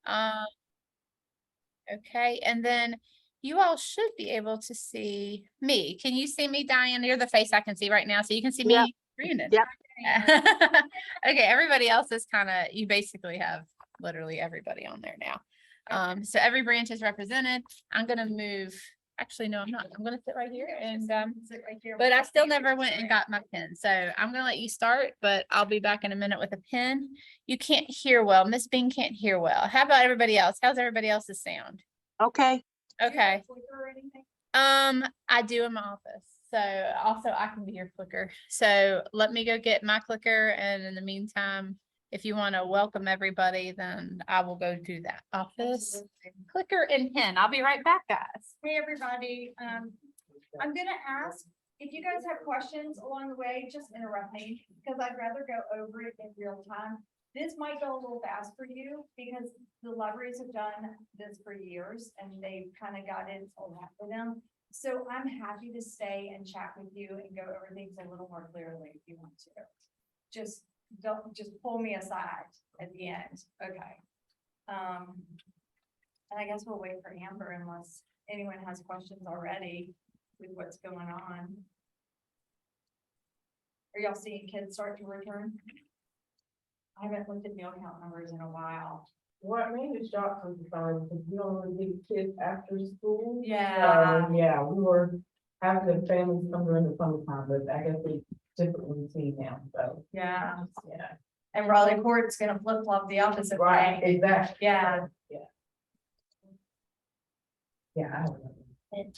Um, okay, and then you all should be able to see me. Can you see me, Diane? You're the face I can see right now, so you can see Yep. me, Brandon. Yep. Okay, everybody else is kind of, you basically have literally everybody on there now. So every branch is represented. I'm gonna move, actually, no, I'm not. I'm gonna sit right here and, but I still never went and got my pen. So I'm gonna let you start, but I'll be back in a minute with a pen. You can't hear well. Miss Bing can't hear well. How about everybody else? How's everybody else's sound? Okay. Okay. I do in my office. So also I can be your clicker. So let me go get my clicker. And in the meantime, if you want to welcome everybody, then I will go do that. Office, clicker and pen. I'll be right back, guys. Hey, everybody. I'm gonna ask if you guys have questions along the way, just interrupt me because I'd rather go over it in real time. This might go a little fast for you because the libraries have done this for years and they've kind of got it all out for them. So I'm happy to stay and chat with you and go over things a little more clearly if you want to. Just pull me aside at the end. Okay. And I guess we'll wait for Amber unless anyone has questions already with what's going on. Are y'all seeing kids start to return? I haven't looked at meal count numbers in a while. Well, I mean, the shock was started because we only get kids after school. Yeah. Yeah, we were having the families come during the summertime, but I guess it's different routine now, so. Yeah. Yeah. And Raleigh Court's gonna flip flop the opposite Right, way. exactly. Yeah. Yeah. Yeah. I don't know.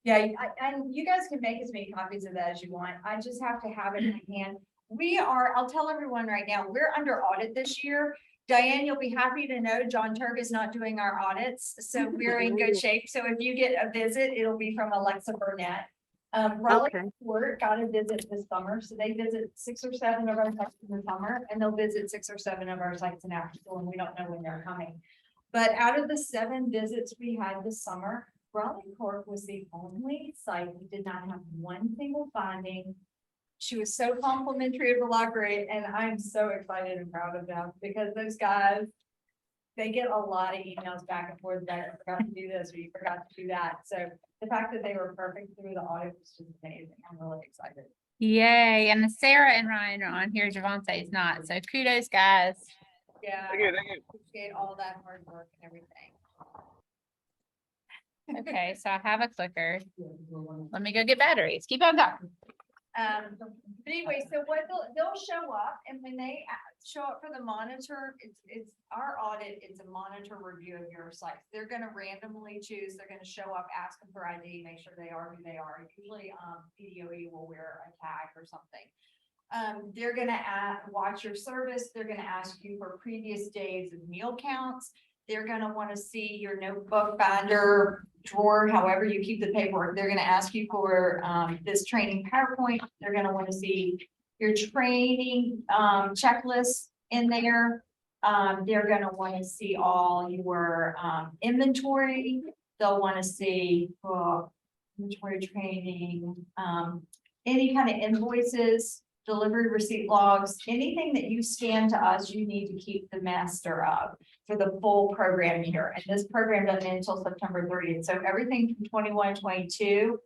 Yeah, and you guys can make as many copies of that as you want. I just have to have it in my hand. I'll tell everyone right now, we're under audit this year. Diane, you'll be happy to know John Turk is not doing our audits, so we're in good shape. So if you get a visit, it'll be from Alexa Burnett. Raleigh Court got a visit this summer, so they visit 6 or 7 of our sites in the summer, and they'll visit 6 or 7 of our sites in after school, and we don't know when they're coming. But out of the 7 visits we had this summer, Raleigh Court was the only site that did not have one single finding. She was so complimentary of the library, and I'm so excited and proud of them because those guys, they get a lot of emails back and forth that I forgot to do this or you forgot to do that. So the fact that they were perfect through the audit was just amazing. I'm really excited. Yay. And Sarah and Ryan are on here. Javante is not. So kudos, guys. Yeah. Thank you. Appreciate all that hard work and everything. Okay, so I have a clicker. Let me go get batteries. Keep on talking. But anyway, so what they'll show up, and when they show up for the monitor, it's our audit, it's a monitor review of your sites. They're gonna randomly choose, they're gonna show up, ask them for ID, make sure they are who they are. Usually PDOE will wear a tag or something. They're gonna watch your service, they're gonna ask you for previous days of meal counts. They're gonna want to see your notebook, binder, drawer, however you keep the paperwork. They're gonna ask you for this training PowerPoint. They're gonna want to see your training checklist in there. They're gonna want to see all your inventory. They'll want to see inventory training, any kind of invoices, delivery receipt logs, anything that you scan to us, you need to keep the master of for the full program year. And this program doesn't end until September 30th. So everything from 21, 22,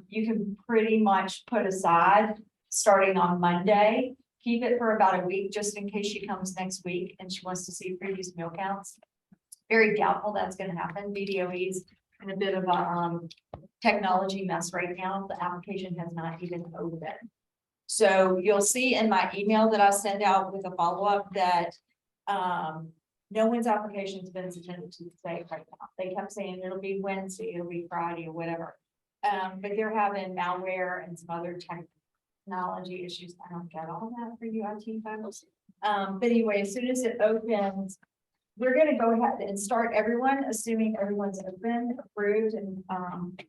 you can pretty much put aside starting on Monday. Keep it for about a week, just in case she comes next week and she wants to see previous meal counts. Very doubtful that's going to happen. BDOE's in a bit of a technology mess right now. The application has not even opened. So you'll see in my email that I send out with a follow-up that no one's application has been submitted to the state right now. They kept saying it'll be Wednesday, it'll be Friday or whatever. But they're having malware and some other technology issues. I don't get all that for you IT folks. But anyway, as soon as it opens, we're gonna go ahead and start everyone, assuming everyone's open, approved, and it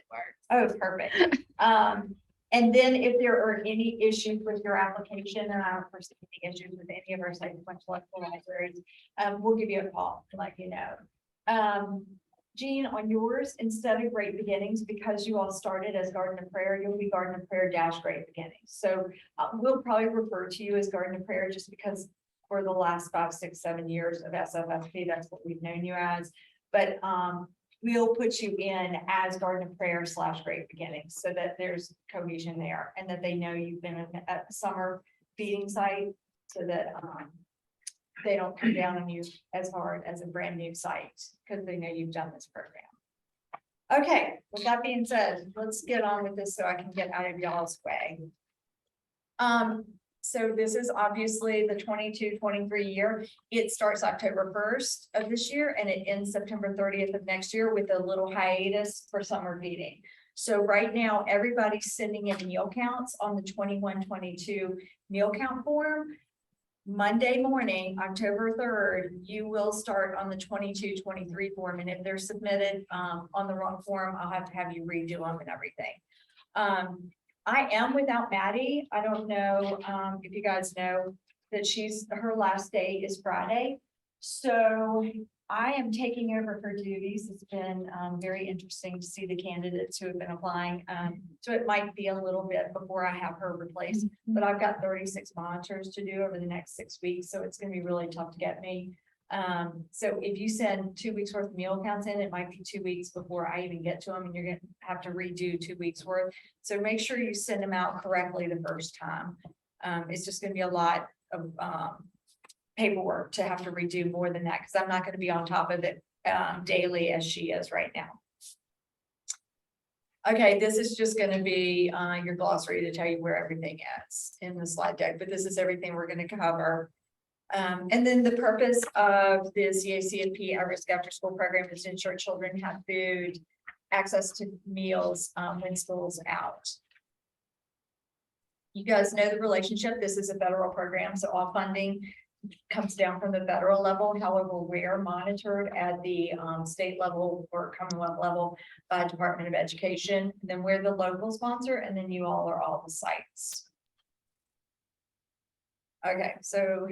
works. Oh, perfect. And then if there are any issues with your application, and I don't foresee any issues with any of our sites, much like the libraries, we'll give you a call to let you know. Jean, on yours, instead of Great Beginnings, because you all started as Garden of Prayer, you'll be Garden of Prayer - Great Beginnings. So we'll probably refer to you as Garden of Prayer just because for the last 5, 6, 7 years of SFFP, that's what we've known you as. But we'll put you in as Garden of Prayer / Great Beginnings so that there's cohesion there and that they know you've been at the summer feeding site so that they don't come down on you as hard as a brand new site because they know you've done this program. Okay, with that being said, let's get on with this so I can get out of y'all's way. So this is obviously the 22-23 year. It starts October 1st of this year and it ends September 30th of next year with a little hiatus for summer feeding. So right now, everybody's sending in meal counts on the 21-22 meal count form. Monday morning, October 3rd, you will start on the 22-23 form. And if they're submitted on the wrong form, I'll have to have you redo them and everything. I am without Maddie. I don't know if you guys know that her last day is Friday. So I am taking over her duties. It's been very interesting to see the candidates who have been applying. So it might be a little bit before I have her replaced, but I've got 36 monitors to do over the next 6 weeks. So it's going to be really tough to get me. So if you send 2 weeks worth of meal counts in, it might be 2 weeks before I even get to them and you're going to have to redo 2 weeks worth. So make sure you send them out correctly the first time. It's just going to be a lot of paperwork to have to redo more than that because I'm not going to be on top of it daily as she is right now. Okay, this is just going to be your glossary to tell you where everything is in the slide deck, but this is everything we're going to cover. And then the purpose of the CACFP at-risk after-school program is to ensure children have food, access to meals when school's out. You guys know the relationship. This is a federal program, so all funding comes down from the federal level. However, we're monitored at the state level or Commonwealth level by Department of Education. And then we're the local sponsor, and then you all are all the sites. Okay, so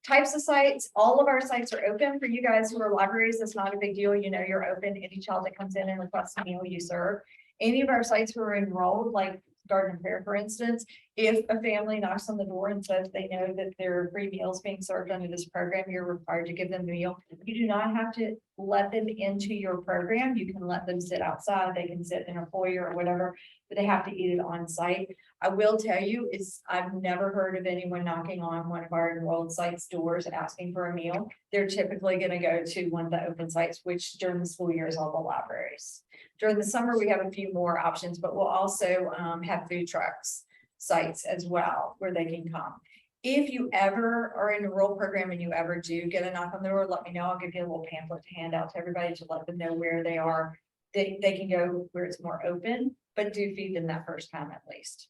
types of sites, all of our sites are open for you guys who are libraries. That's not a big deal. You know, you're open. Any child that comes in and requests a meal, you serve. Any of our sites who are enrolled, like Garden of Prayer, for instance, if a family knocks on the door and says they know that there are free meals being served under this program, you're required to give them the meal. You do not have to let them into your program. You can let them sit outside. They can sit in a foyer or whatever, but they have to eat it on site. I will tell you I've never heard of anyone knocking on one of our enrolled sites doors asking for a meal. They're typically going to go to one of the open sites, which during the school year is all the libraries. During the summer, we have a few more options, but we'll also have food trucks sites as well where they can come. If you ever are in a rural program and you ever do get a knock on the door, let me know. I'll give you a little pamphlet to hand out to everybody to let them know where they are. They can go where it's more open, but do feed them that first time at least.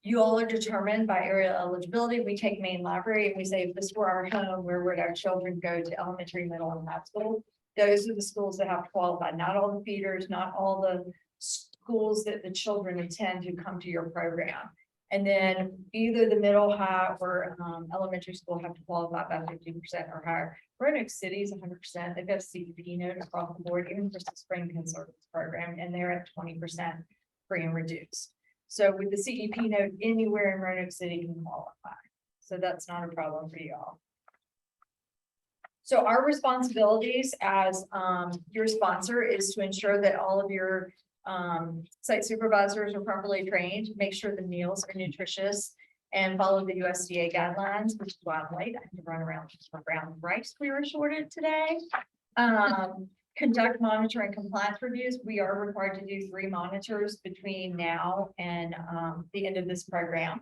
You all are determined by area eligibility. We take main library and we say, if this were our home, where would our children go to elementary, middle, and high school? Those are the schools that have to qualify, not all the feeders, not all the schools that the children attend who come to your program. And then either the middle, high, or elementary school have to qualify by 50% or higher. Roanoke City is 100%. They've got a CACFP note across the board, even for the Spring Conservatives program, and they're at 20% free and reduced. So with the CACFP note, anywhere in Roanoke City can qualify. So that's not a problem for you all. So our responsibilities as your sponsor is to ensure that all of your site supervisors are properly trained, make sure the meals are nutritious, and follow the USDA guidelines, which is why I'm late. I had to run around for brown rice we were shorted today. Conduct monitor and compliance reviews. We are required to do 3 monitors between now and the end of this program.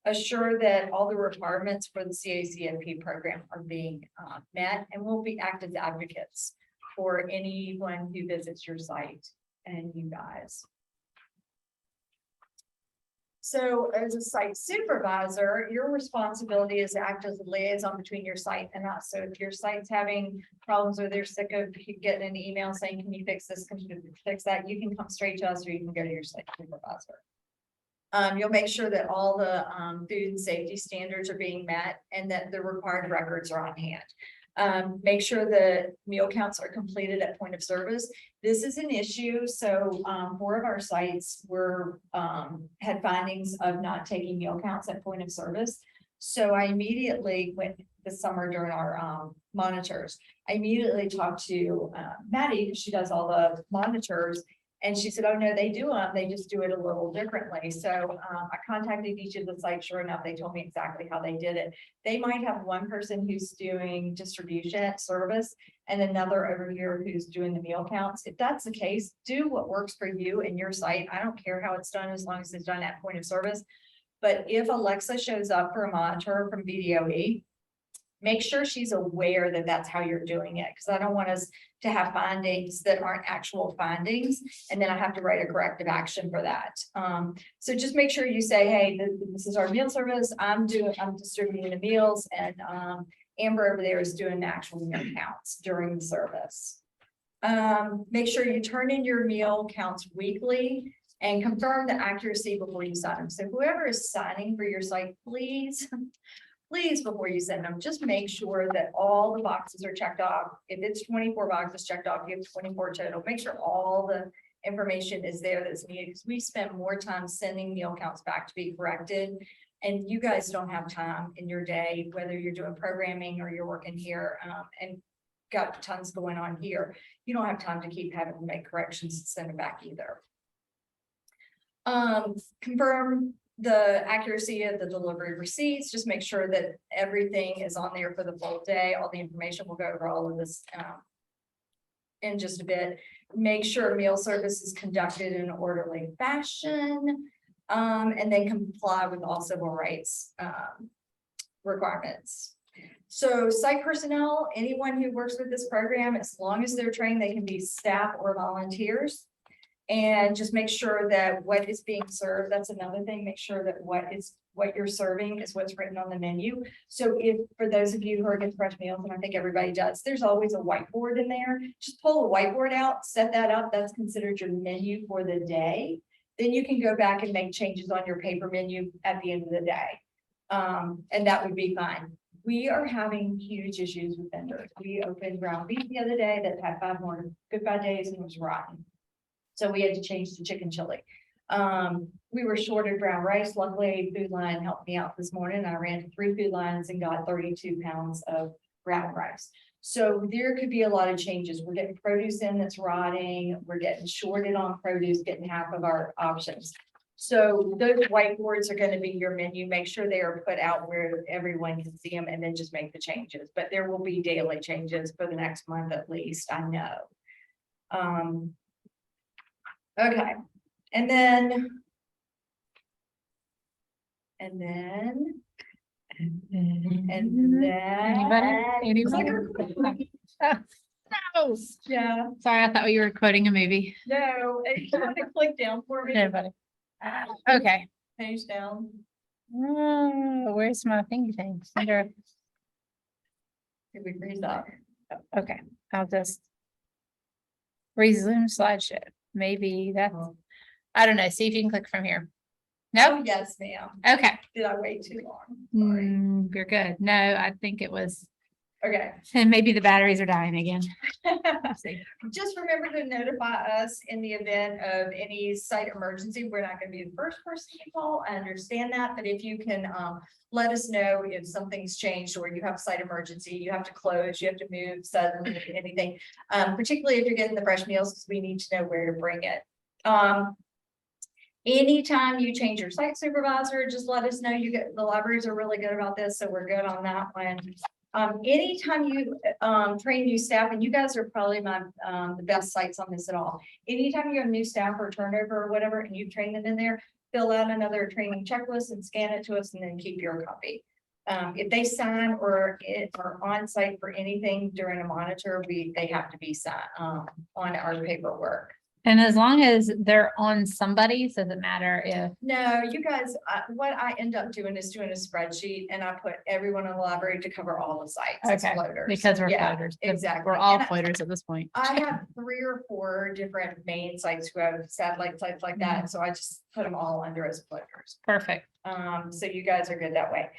Assure that all the requirements for the CACFP program are being met, and we'll be act as advocates for anyone who visits your site and you guys. So as a site supervisor, your responsibility is to act as a liaison between your site and us. So if your site's having problems or they're sick of getting an email saying, can you fix this, can you fix that, you can come straight to us or you can go to your site supervisor. You'll make sure that all the food and safety standards are being met and that the required records are on hand. Make sure the meal counts are completed at point of service. This is an issue, so, 4 of our sites were, had findings of not taking meal counts at point of service. So I immediately went this summer during our, monitors. I immediately talked to, Maddie, because she does all the monitors. And she said, oh, no, they do them. They just do it a little differently. So, I contacted each of the sites. Sure enough, they told me exactly how they did it. They might have one person who's doing distribution service and another over here who's doing the meal counts. If that's the case, do what works for you and your site. I don't care how it's done as long as it's done at point of service. But if Alexa shows up for a monitor from VDOE, make sure she's aware that that's how you're doing it. Because I don't want us to have findings that aren't actual findings. And then I have to write a corrective action for that. So just make sure you say, hey, this is our meal service. I'm distributing the meals, and Amber over there is doing the actual meal counts during the service. Make sure you turn in your meal counts weekly and confirm the accuracy before you sign them. So whoever is signing for your site, please, before you send them, just make sure that all the boxes are checked off. If it's 24 boxes checked off, you have 24 total. Make sure all the information is there that's needed, because we spend more time sending meal counts back to be corrected. And you guys don't have time in your day, whether you're doing programming or you're working here, and got tons going on here. You don't have time to keep having to make corrections and send them back either. Confirm the accuracy of the delivery receipts. Just make sure that everything is on there for the full day. All the information, we'll go over all of this in just a bit. Make sure meal service is conducted in an orderly fashion, and then comply with all civil rights requirements. So site personnel, anyone who works with this program, as long as they're trained, they can be staff or volunteers. And just make sure that what is being served, that's another thing, make sure that what you're serving is what's written on the menu. So if, for those of you who are getting fresh meals, and I think everybody does, there's always a whiteboard in there. Just pull a whiteboard out, set that up. That's considered your menu for the day. Then you can go back and make changes on your paper menu at the end of the day. And that would be fine. We are having huge issues with vendors. We opened ground beef the other day that had 5 more goodbye days and it was rotten. So we had to change to chicken chili. We were short of brown rice. Luckily, Food Line helped me out this morning. I ran to 3 food lines and got 32 pounds of brown rice. So there could be a lot of changes. We're getting produce in that's rotting. We're getting shorted on produce, getting half of our options. So those whiteboards are going to be your menu. Make sure they are put out where everyone can see them, and then just make the changes. But there will be daily changes for the next month at least, I know. Okay, and then Anybody? No. Yeah, Sorry, I thought we were quoting a movie. no, you have to click down for me. Nobody. Okay. Page down. Where's my thingy thing? Under, Did we freeze up? okay, I'll just resume slideshow. Maybe that's, I don't know. See if you can click from here. Oh, No? yes, ma'am. Okay. Did I wait too long? Sorry. You're good. No, I think it was, Okay. and maybe the batteries are dying again. Let's see. Just remember to notify us in the event of any site emergency. We're not going to be the first person to call. I understand that, but if you can let us know if something's changed or you have a site emergency, you have to close, you have to move suddenly, anything, particularly if you're getting the fresh meals, because we need to know where to bring it. Anytime you change your site supervisor, just let us know. The libraries are really good about this, so we're good on that one. Anytime you train new staff, and you guys are probably the best sites on this at all. Anytime you have new staff or turnover or whatever, and you train them in there, fill out another training checklist and scan it to us, and then keep your copy. If they sign or are on site for anything during a monitor, they have to be signed on our paperwork. And as long as they're on somebody's, doesn't matter if. No, you guys, what I end up doing is doing a spreadsheet, and I put everyone in the library to cover all the sites. It's Okay, floaters. because we're Yeah, floaters. exactly. We're all And floaters at this point. I have 3 or 4 different main sites who have satellite sites like that, so I just put them all under as floaters. Perfect. So you guys are good that way.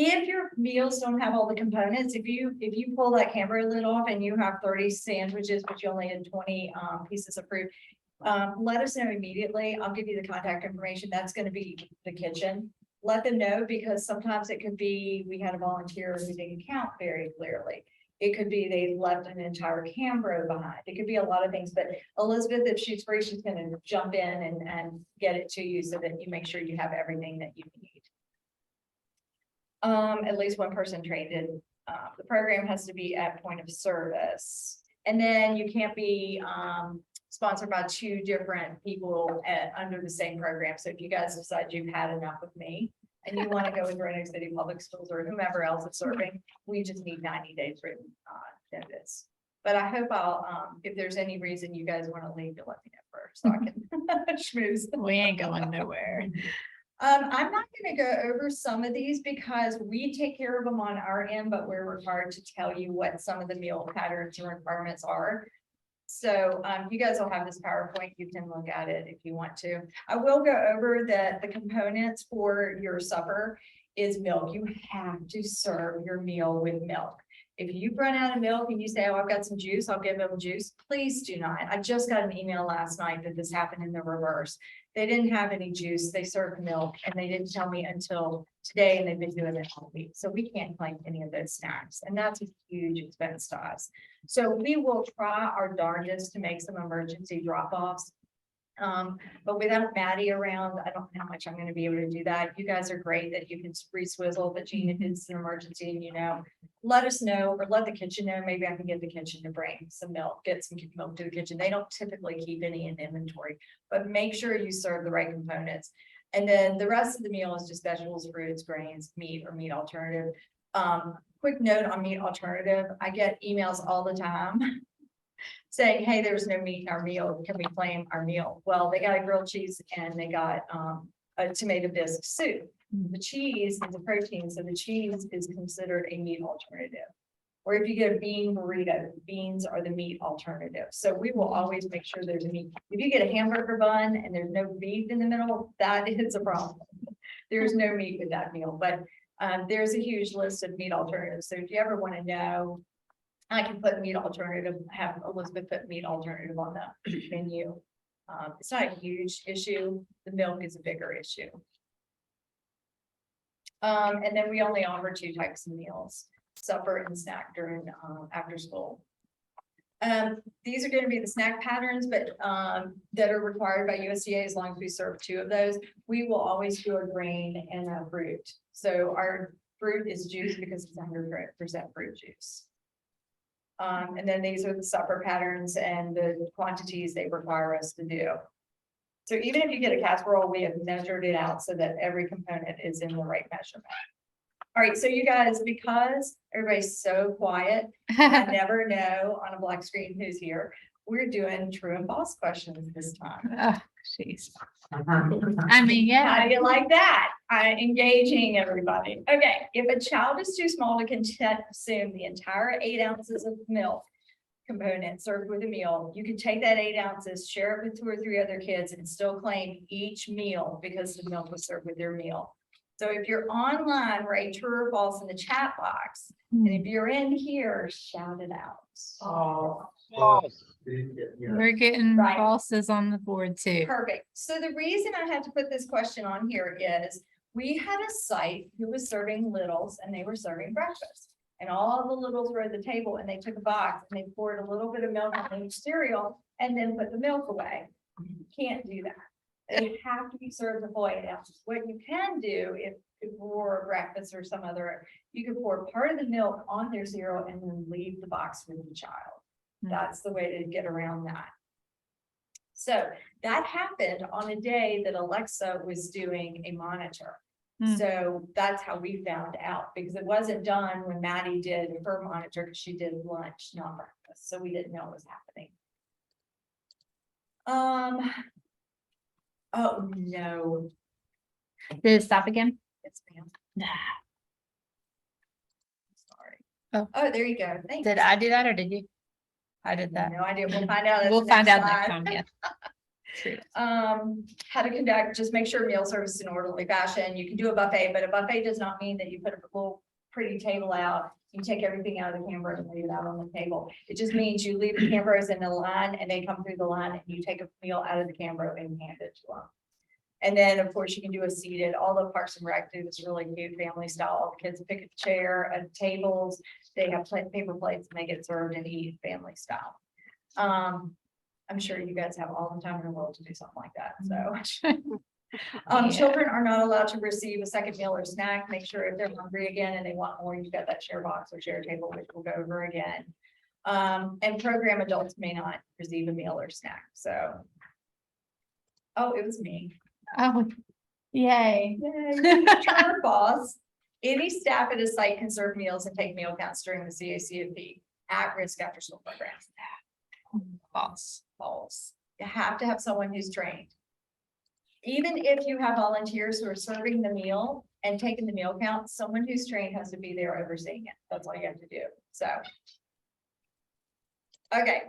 If your meals don't have all the components, if you pull that camera lid off and you have 30 sandwiches, but you only had 20 pieces of fruit, let us know immediately. I'll give you the contact information. That's gonna be the kitchen. Let them know, because sometimes it could be, we had a volunteer who didn't count very clearly. It could be they left an entire Cambro behind. It could be a lot of things, but Elizabeth, if she's free, she's gonna jump in and get it to you so that you make sure you have everything that you need. At least one person trained in, the program has to be at point of service. And then you can't be, sponsored by two different people under the same program. So if you guys decide you've had enough with me and you want to go with Roanoke City Public Schools or whomever else is serving, we just need 90 days written notice. But I hope if there's any reason you guys want to leave, you'll let me know first, so I can schmooze. We ain't going nowhere. I'm not gonna go over some of these because we take care of them on our end, but we're required to tell you what some of the meal patterns and requirements are. So you guys will have this PowerPoint. You can look at it if you want to. I will go over the components for your supper is milk. You have to serve your meal with milk. If you run out of milk and you say, oh, I've got some juice, I'll give them juice. Please do not. I just got an email last night that this happened in the reverse. They didn't have any juice. They served milk and they didn't tell me until today, and they've been doing it all week. So we can't claim any of those snacks, and that's a huge expense to us. So we will try our darndest to make some emergency drop-offs. But without Maddie around, I don't know how much I'm gonna be able to do that. You guys are great that you can re-swizzle, but Gina, if it's an emergency and let us know, or let the kitchen know. Maybe I can get the kitchen to bring some milk, get some milk to the kitchen. They don't typically keep any in inventory, but make sure you serve the right components. And then the rest of the meal is just vegetables, fruits, grains, meat or meat alternative. Quick note on meat alternative. I get emails all the time saying, hey, there's no meat in our meal. Can we claim our meal? Well, they got a grilled cheese and they got a tomato bisque soup. The cheese is a protein, so the cheese is considered a meat alternative. Or if you get a bean burrito, beans are the meat alternative. So we will always make sure there's a meat. If you get a hamburger bun and there's no beef in the middle, that is a problem. There's no meat with that meal, but there's a huge list of meat alternatives. So if you ever want to know, I can put meat alternative, have Elizabeth put meat alternative on the menu. It's not a huge issue. The milk is a bigger issue. And then we only offer 2 types of meals, supper and snack during after school. These are going to be the snack patterns, but that are required by USDA as long as we serve 2 of those. We will always do a grain and a fruit. So our fruit is juice because it's 100% fruit juice. And then these are the supper patterns and the quantities they require us to do. So even if you get a casserole, we have measured it out so that every component is in the right measurement. All right, so you guys, because everybody's so quiet, I never know on a black screen who's here. We're doing true and false questions this time. Oh, jeez. I mean, How yeah. do you like that? Engaging everybody. Okay, if a child is too small to consume the entire 8 ounces of milk component served with a meal, you can take that 8 ounces, share it with 2 or 3 other kids, and still claim each meal because the milk was served with their meal. So if you're online, write true or false in the chat box. And if you're in here, shout it out. Oh. We're getting Right. falses on the board too. Perfect. So the reason I had to put this question on here is we had a site who was serving littles and they were serving breakfast. And all the littles were at the table and they took a box and they poured a little bit of milk on each cereal and then put the milk away. You can't do that. They have to be served the full 8 ounces. What you can do if for breakfast or some other, you can pour part of the milk on their cereal and then leave the box with the child. That's the way to get around that. So that happened on a day that Alexa was doing a monitor. So that's how we found out, because it wasn't done when Maddie did her monitor, because she did lunch, not breakfast. So we didn't know it was happening. Oh no. Did it stop again? It's ma'am. Nah. Sorry. Oh. There you go. Thank Did you. I do that or did you? I did that. No idea. We'll find out. We'll find out next time, yeah. True. How to conduct, just make sure meal service is in orderly fashion. You can do a buffet, but a buffet does not mean that you put a little pretty table out. You take everything out of the camera and leave it out on the table. It just means you leave the cameras in the line and they come through the line and you take a meal out of the camera and hand it to them. And then, of course, you can do a seated, all the Parks and Rec do this really cute family style. All the kids pick a chair at tables. They have paper plates and they get served and eat family style. I'm sure you guys have all the time in the world to do something like that, so. Yeah. Children are not allowed to receive a second meal or snack. Make sure if they're hungry again and they want more, you've got that share box or share table, which we'll go over again. And program adults may not receive a meal or snack, so. Oh, it was me. Oh, yay. Yay. Turn boss. Any staff at a site can serve meals and take meal counts during the CACFP at-risk after-school programs. False. False. You have to have someone who's trained. Even if you have volunteers who are serving the meal and taking the meal count, someone who's trained has to be there overseeing it. That's all you have to do. So. Okay,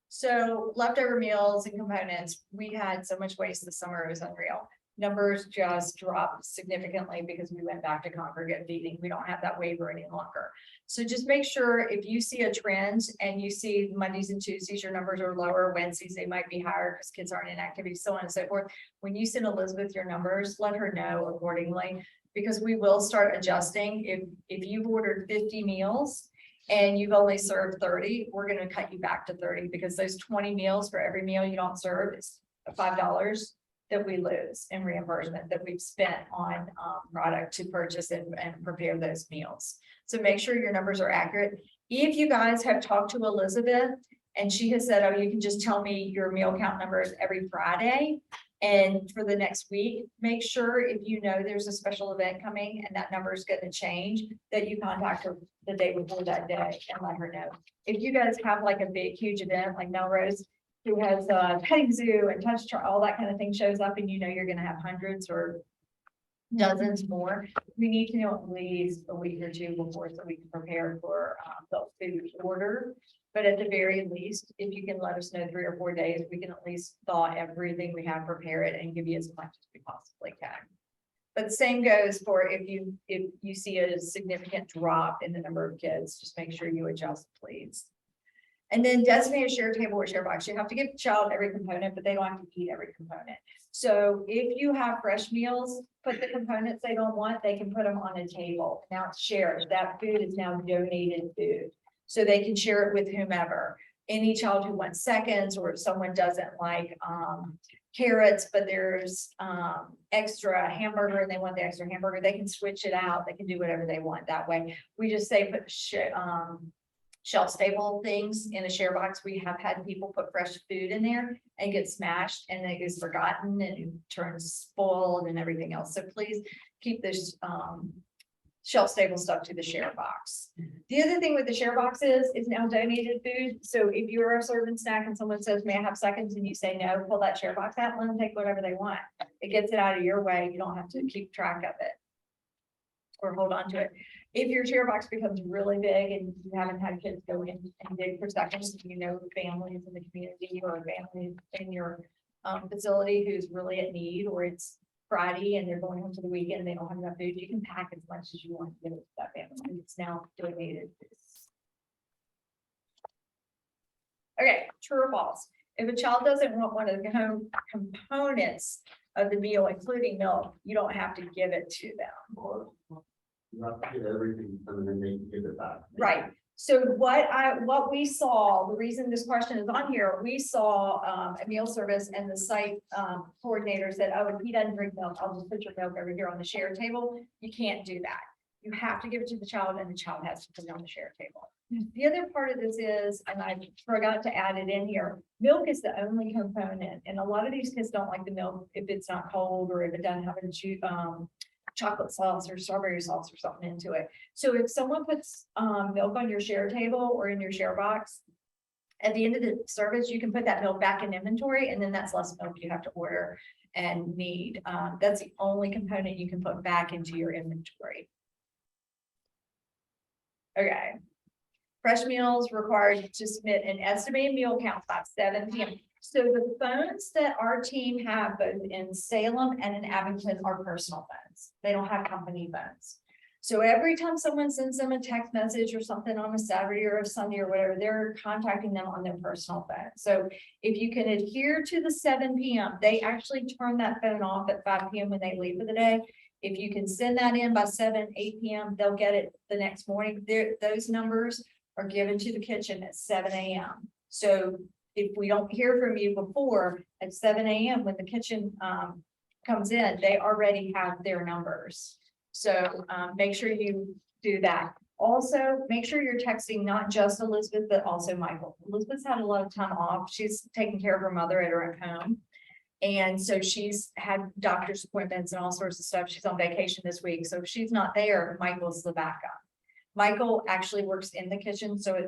so leftover meals and components, we had so much waste this summer, it was unreal. Numbers just dropped significantly because we went back to congregate feeding. We don't have that waiver any longer. So just make sure if you see a trend and you see Mondays and Tuesdays, your numbers are lower, Wednesdays, they might be higher because kids aren't in activities, so on and so forth. When you send Elizabeth your numbers, let her know accordingly, because we will start adjusting. If you've ordered 50 meals and you've only served 30, we're going to cut you back to 30 because those 20 meals for every meal you don't serve is $5 that we lose in reimbursement that we've spent on product to purchase and prepare those meals. So make sure your numbers are accurate. If you guys have talked to Elizabeth and she has said, oh, you can just tell me your meal count numbers every Friday and for the next week, make sure if you know there's a special event coming and that number is going to change, that you contact her the day before that day and let her know. If you guys have like a big, huge event like Melrose, who has a petting zoo and touch truck, all that kind of thing shows up and you know you're gonna have hundreds or dozens more, we need to know at least a week or two before so we can prepare for the food order. But at the very least, if you can let us know 3 or 4 days, we can at least thaw everything we have, prepare it and give you as much as we possibly can. But the same goes for if you see a significant drop in the number of kids, just make sure you adjust, please. And then designate a share table or share box. You have to give the child every component, but they don't have to eat every component. So if you have fresh meals, put the components they don't want, they can put them on a table. Now it's shared. That food is now donated food. So they can share it with whomever. Any child who wants seconds, or if someone doesn't like carrots, but there's extra hamburger and they want the extra hamburger, they can switch it out. They can do whatever they want that way. We just say put shelf stable things in a share box. We have had people put fresh food in there and get smashed and it gets forgotten and it turns spoiled and everything else. So please keep this shelf stable stuff to the share box. The other thing with the share box is it's now donated food. So if you're a serving snack and someone says, may I have seconds? And you say no, pull that share box out and let them take whatever they want. It gets it out of your way. You don't have to keep track of it or hold on to it. If your share box becomes really big and you haven't had kids go in and dig for seconds, you know, families in the community or families in your facility who's really at need, or it's Friday and they're going home to the weekend and they don't have enough food, you can pack as much as you want to give it to that family. And it's now donated. Okay, true or false? If a child doesn't want one of the components of the meal, including milk, you don't have to give it to them. You have to get everything and then they give it back. Right. So what we saw, the reason this question is on here, we saw a meal service and the site coordinator said, oh, if he doesn't drink milk, I'll just put your milk over here on the share table. You can't do that. You have to give it to the child and the child has to put it on the share table. The other part of this is, and I forgot to add it in here, milk is the only component. And a lot of these kids don't like the milk if it's not cold or if it doesn't have a chocolate sauce or strawberry sauce or something into it. So if someone puts milk on your share table or in your share box, at the end of the service, you can put that milk back in inventory and then that's less milk you have to order and need. That's the only component you can put back into your inventory. Okay. Fresh meals required to submit an estimated meal count by 7 p.m. So the phones that our team have both in Salem and in Abington are personal phones. They don't have company phones. So every time someone sends them a text message or something on a Saturday or a Sunday or whatever, they're contacting them on their personal phone. So if you can adhere to the 7 PM, they actually turn that phone off at 5 PM when they leave for the day. If you can send that in by 7, 8 PM, they'll get it the next morning. Those numbers are given to the kitchen at 7 AM. So if we don't hear from you before at 7 AM, when the kitchen comes in, they already have their numbers. So make sure you do that. Also, make sure you're texting not just Elizabeth, but also Michael. Elizabeth's had a lot of time off. She's taking care of her mother at her home. And so she's had doctor's appointments and all sorts of stuff. She's on vacation this week. So if she's not there, Michael's the backup. Michael actually works in the kitchen, so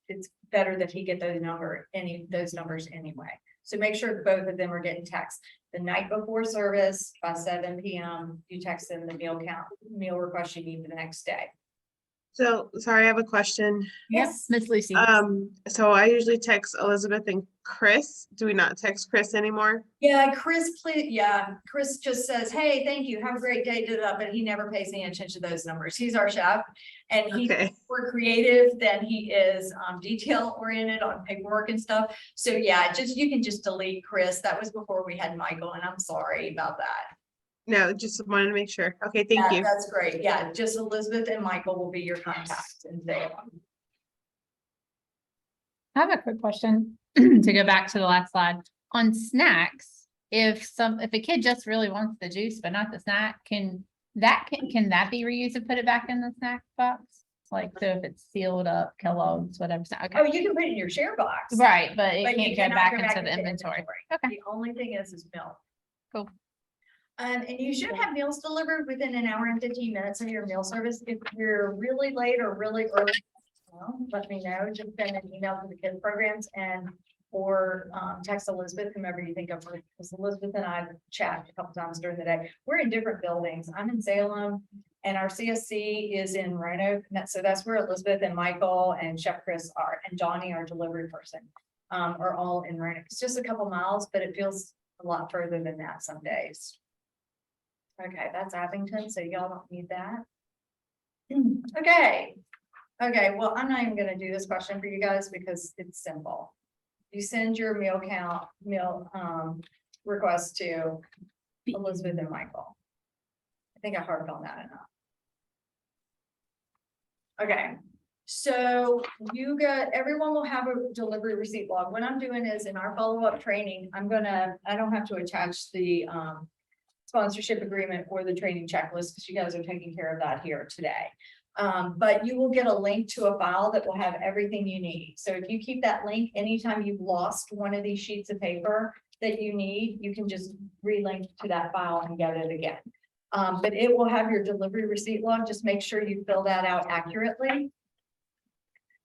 it's better that he get those numbers anyway. So make sure both of them are getting texts. The night before service by 7 PM, you text them the meal request you need for the next day. So, sorry, I have a question. Yes, Miss Lucy. So I usually text Elizabeth and Chris. Do we not text Chris anymore? Yeah, Chris, please, yeah, Chris just says, hey, thank you, have a great day, but he never pays any attention to those numbers. He's our chef. And he's Okay. more creative than he is detail oriented on paperwork and stuff. So yeah, you can just delete Chris. That was before we had Michael, and I'm sorry about that. No, just wanted to make sure. Okay, thank Yeah, you. that's great. Yeah, just Elizabeth and Michael will be your contacts and Salem. I have a quick question to go back to the last slide on snacks. If a kid just really wants the juice, but not the snack, can that be reused and put it back in the snack box? Like, so if it's sealed up, Kellogg's, whatever. Oh, Okay, you can put it in your share box. right, but it But you can't go cannot back go into the into inventory. Okay. The only thing is milk. Cool. And you should have meals delivered within an hour and 15 minutes of your meal service. If you're really late or really early, let me know. Just send an email to the kids programs or text Elizabeth, whomever you think of, because Elizabeth and I chat a couple times during the day. We're in different buildings. I'm in Salem and our CSC is in Roanoke. So that's where Elizabeth and Michael and Chef Chris are, and Johnny, our delivery person, are all in Roanoke. It's just a couple miles, but it feels a lot further than that some days. Okay, that's Abington, so y'all don't need that. Okay. Okay, well, I'm not even gonna do this question for you guys because it's simple. You send your meal request to Elizabeth and Michael. I think I harped on that enough. Okay, so everyone will have a delivery receipt log. What I'm doing is in our follow-up training, I don't have to attach the sponsorship agreement or the training checklist because you guys are taking care of that here today. But you will get a link to a file that will have everything you need. So if you keep that link, anytime you've lost one of these sheets of paper that you need, you can just relink to that file and get it again. But it will have your delivery receipt log. Just make sure you fill that out accurately.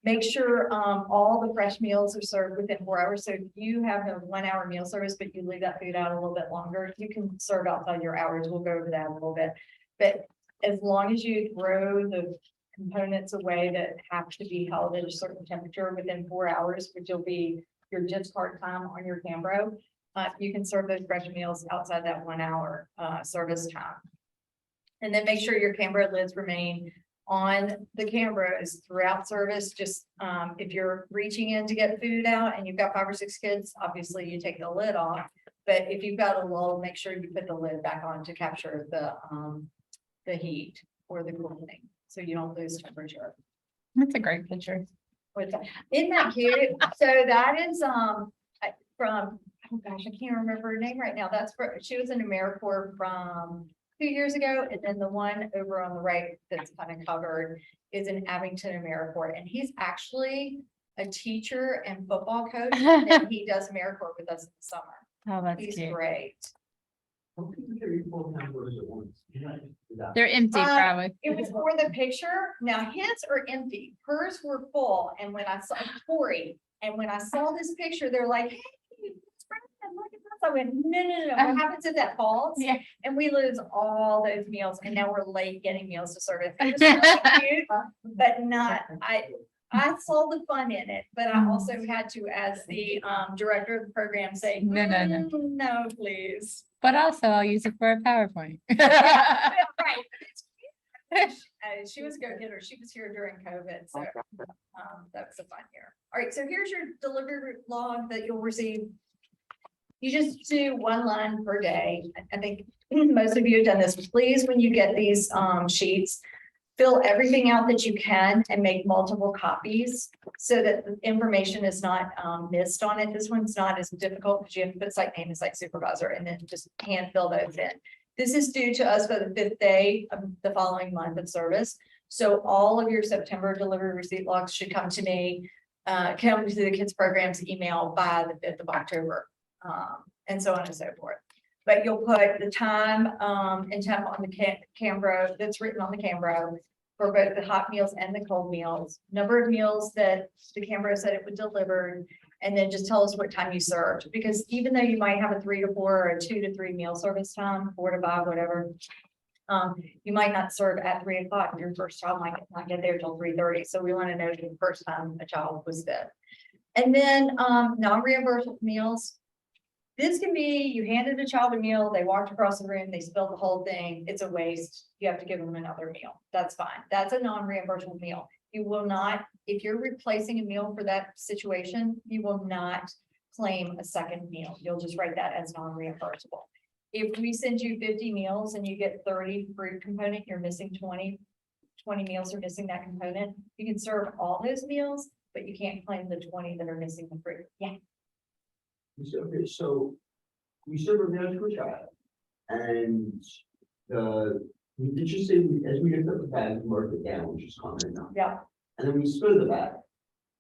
Make sure all the fresh meals are served within 4 hours. So if you have a 1 hour meal service, but you leave that food out a little bit longer, you can serve outside your hours. We'll go over that a little bit. But as long as you throw the components away that have to be held at a certain temperature within 4 hours, which will be your discard time on your Cambro, you can serve those fresh meals outside that 1 hour service time. And then make sure your Cambro lids remain on the Cambros throughout service. Just if you're reaching in to get food out and you've got 5 or 6 kids, obviously you take the lid off. But if you've got a lull, make sure you put the lid back on to capture the heat or the cooling, so you don't lose temperature. That's a great picture. Isn't that cute? So that is from, oh gosh, I can't remember her name right now. She was in AmeriCorps from 2 years ago, and then the one over on the right that's kind of covered is in Abington AmeriCorps, and he's actually a teacher and football coach, and he does AmeriCorps with us in the summer. Oh, that's He's cute. great. They're empty, probably. It was for the picture. Now his are empty. Hers were full. And when I saw Tori, and when I saw this picture, they're like, hey, look at this. I went, no. What happens if that falls? Yeah. And we lose all those meals, and now we're late getting meals to service. It was really cute, but I saw the fun in it, but I also had to, as the director of the program, say, No, no, no. No, please." But also I'll use it for a PowerPoint. Right. She was a go-getter. She was here during COVID, so that was a fun year. All right, so here's your delivery log that you'll receive. You just do one line per day. I think most of you have done this. Please, when you get these sheets, fill everything out that you can and make multiple copies so that the information is not missed on it. This one's not as difficult because you have to put site name and site supervisor and then just hand fill those in. This is due to us by the 5th day of the following month of service. So all of your September delivery receipt logs should come to me, come to the kids programs email by the 5th of October, and so on and so forth. But you'll put the time and temp on the Cambro that's written on the Cambro for both the hot meals and the cold meals, number of meals that the Cambro said it would deliver, and then just tell us what time you served. Because even though you might have a 3 to 4 or a 2 to 3 meal service time, 4 to 5, whatever, you might not serve at 3 o'clock. Your first child might not get there till 3:30. So we want to know the first time a child was fed. And then non-reimbursable meals. This can be, you handed a child a meal, they walked across the room, they spilled the whole thing, it's a waste, you have to give them another meal, that's fine, that's a non-reimbursable meal. You will not, if you're replacing a meal for that situation, you will not claim a second meal, you'll just write that as non-reimbursable. If we send you 50 meals and you get 30 fruit component, you're missing 20 meals are missing that component, you can serve all those meals, but you can't claim the 20 that are missing the fruit, yeah. Okay, so we serve a meal to a child, and we did just say, as we get the bag, we mark it down, which is common enough. Yeah. And then we split the bag.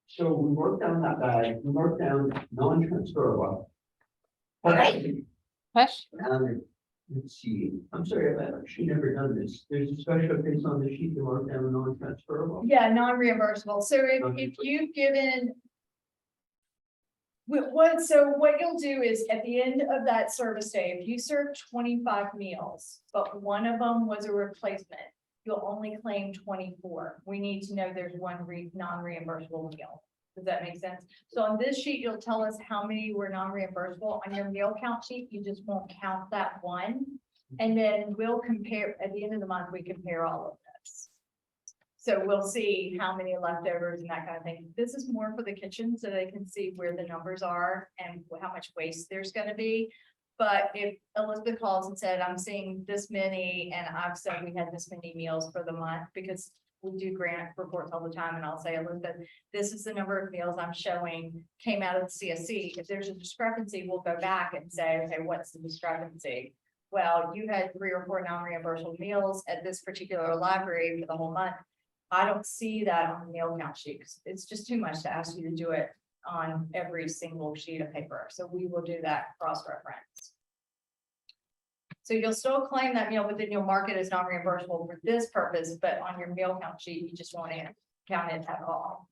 So we mark down that bag, we mark down non-transferable. Question? Let's see, I'm sorry, I've actually never done this. There's a special place on the sheet to mark down non-transferable. Yeah, non-reimbursable. So if you've given. What you'll do is at the end of that service day, if you serve 25 meals, but one of them was a replacement, you'll only claim 24. We need to know there's one non-reimbursable meal. Does that make sense? So on this sheet, you'll tell us how many were non-reimbursable. On your meal count sheet, you just won't count that one. And then we'll compare, at the end of the month, we compare all of this. So we'll see how many leftovers and that kind of thing. This is more for the kitchen so they can see where the numbers are and how much waste there's gonna be. But if Elizabeth calls and said, I'm seeing this many, and I've said we had this many meals for the month, because we do grant reports all the time, and I'll say, Elizabeth, this is the number of meals I'm showing came out of the CSC. If there's a discrepancy, we'll go back and say, okay, what's the discrepancy? Well, you had 3 or 4 non-reimbursable meals at this particular library for the whole month. I don't see that on the meal count sheet, 'cause it's just too much to ask you to do it on every single sheet of paper. So we will do that cross-reference. So you'll still claim that meal, but then you'll mark it as non-reimbursable for this purpose, but on your meal count sheet, you just won't count it at all.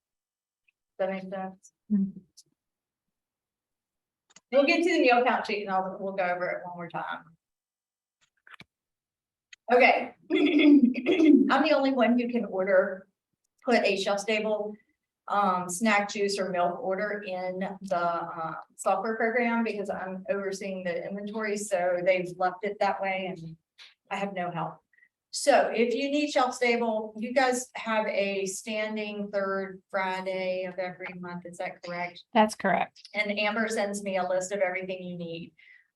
Does that make sense? We'll get to the meal count sheet and we'll go over it one more time. Okay. I'm the only one who can put a shelf-stable snack, juice, or milk order in the software program, because I'm overseeing the inventory, so they've left it that way and I have no help. So if you need shelf-stable, you guys have a standing 3rd Friday of every month, is that correct? That's correct. And Amber sends me a list of everything you need.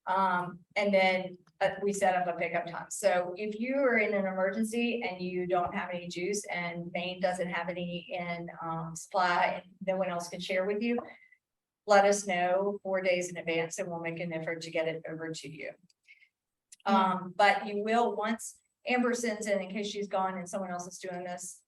And then we set up a pickup time. So if you are in an emergency and you don't have any juice and Maine doesn't have any in supply and no one else can share with you, let us know 4 days in advance and we'll make an effort to get it over to you. But you will, once Amber sends in case she's gone and someone else is doing this,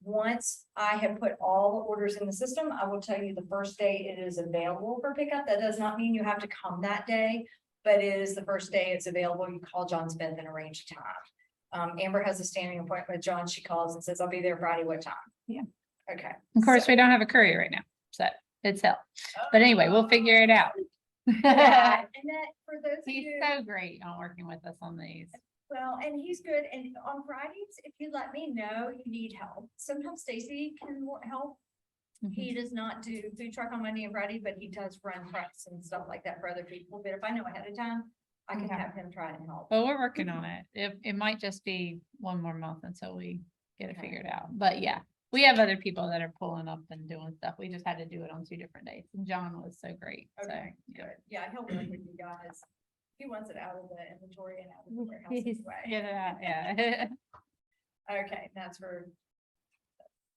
once I have put all the orders in the system, I will tell you the first day it is available for pickup. That does not mean you have to come that day, but it is the first day it's available. You call John Smith and arrange a time. Amber has a standing appointment with John. She calls and says, I'll be there Friday, what time? Yeah. Okay. Of course, So- we don't have a courier right now, so it's hell. But anyway, we'll figure it out. Yeah, and that for those of He's you, so great on working with us on these. Well, and he's good. And on Fridays, if you let me know you need help, sometimes Stacy can help. He does not do food truck on Monday and Friday, but he does run trucks and stuff like that for other people. But if I know ahead of time, I can Okay. have him try and help. Well, we're working on it. It might just be one more month until we get it Okay. figured out. But yeah, we have other people that are pulling up and doing stuff. We just had to do it on 2 different days. And John was so great. So Okay, yeah. good. Yeah, he'll work with you guys. He wants it out of the inventory and out of the warehouse He's- anyway. Yeah. Okay, that's for.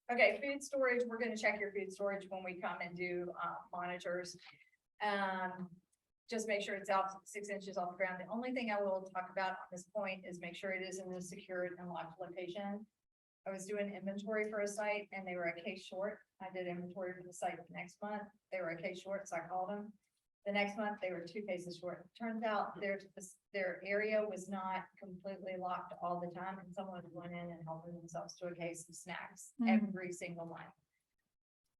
Okay, food storage, we're gonna check your food storage when we come and do monitors. Just make sure it's out 6 inches off the ground. The only thing I will talk about on this point is make sure it is in a secured and locked location. I was doing inventory for a site and they were a case short. I did inventory for the site the next month. They were a case short, so I called them. The next month, they were 2 cases short. Turns out their area was not completely locked all the time, and someone went in and helping themselves to a case of snacks every single month.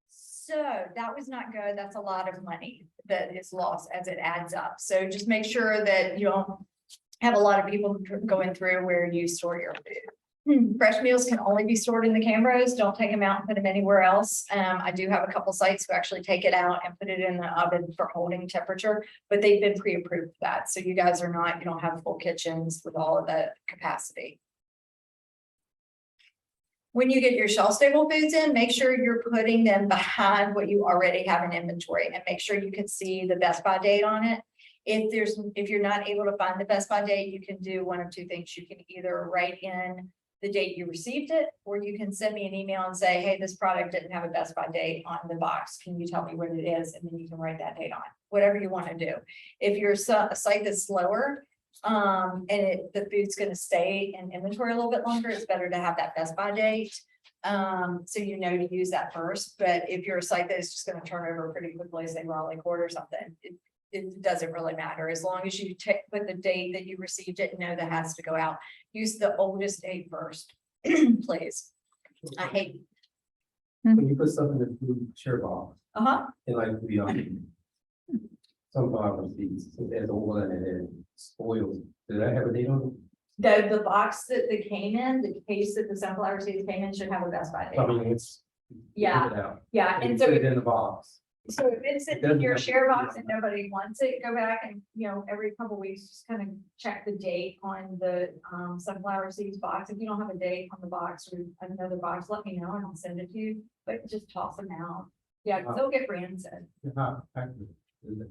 So that was not good. That's a lot of money that is lost as it adds up. So just make sure that you don't have a lot of people going through where you store your food. Fresh meals can only be stored in the Cambros. Don't take them out and put them anywhere else. I do have a couple sites who actually take it out and put it in the oven for holding temperature, but they've been pre-approved for that. So you guys are not, you don't have full kitchens with all of that capacity. When you get your shelf stable foods in, make sure you're putting them behind what you already have in inventory and make sure you can see the best by date on it. If you're not able to find the best by date, you can do one of 2 things. You can either write in the date you received it, or you can send me an email and say, hey, this product didn't have a best by date on the box. Can you tell me what it is? And then you can write that date on, whatever you want to do. If you're a site that's slower, and the food's going to stay in inventory a little bit longer, it's better to have that best by date. So you know to use that first. But if you're a site that is just going to turn over pretty quickly, say Raleigh Court or something, it doesn't really matter. As long as you put the date that you received it, know that has to go out. Use the oldest date first, please. I hate. When you put stuff in the food share box, Uh-huh. it like the sunflower seeds, so there's oil in it and spoils. Did I have a date on The box that they came in, the case that the sunflower seeds came in should have a best by it? date. I mean, it's. Yeah. Put it out. Yeah, And and you so put it in the box. so if it's It in doesn't your have to share be box on and that. nobody wants it, go back and, every couple weeks, just kind of check the date on the sunflower seeds box. If you don't have a date on the box or another box, let me know and I'll send it to you, but just toss them out. Yeah, 'cause they'll get rancid. How accurate is it?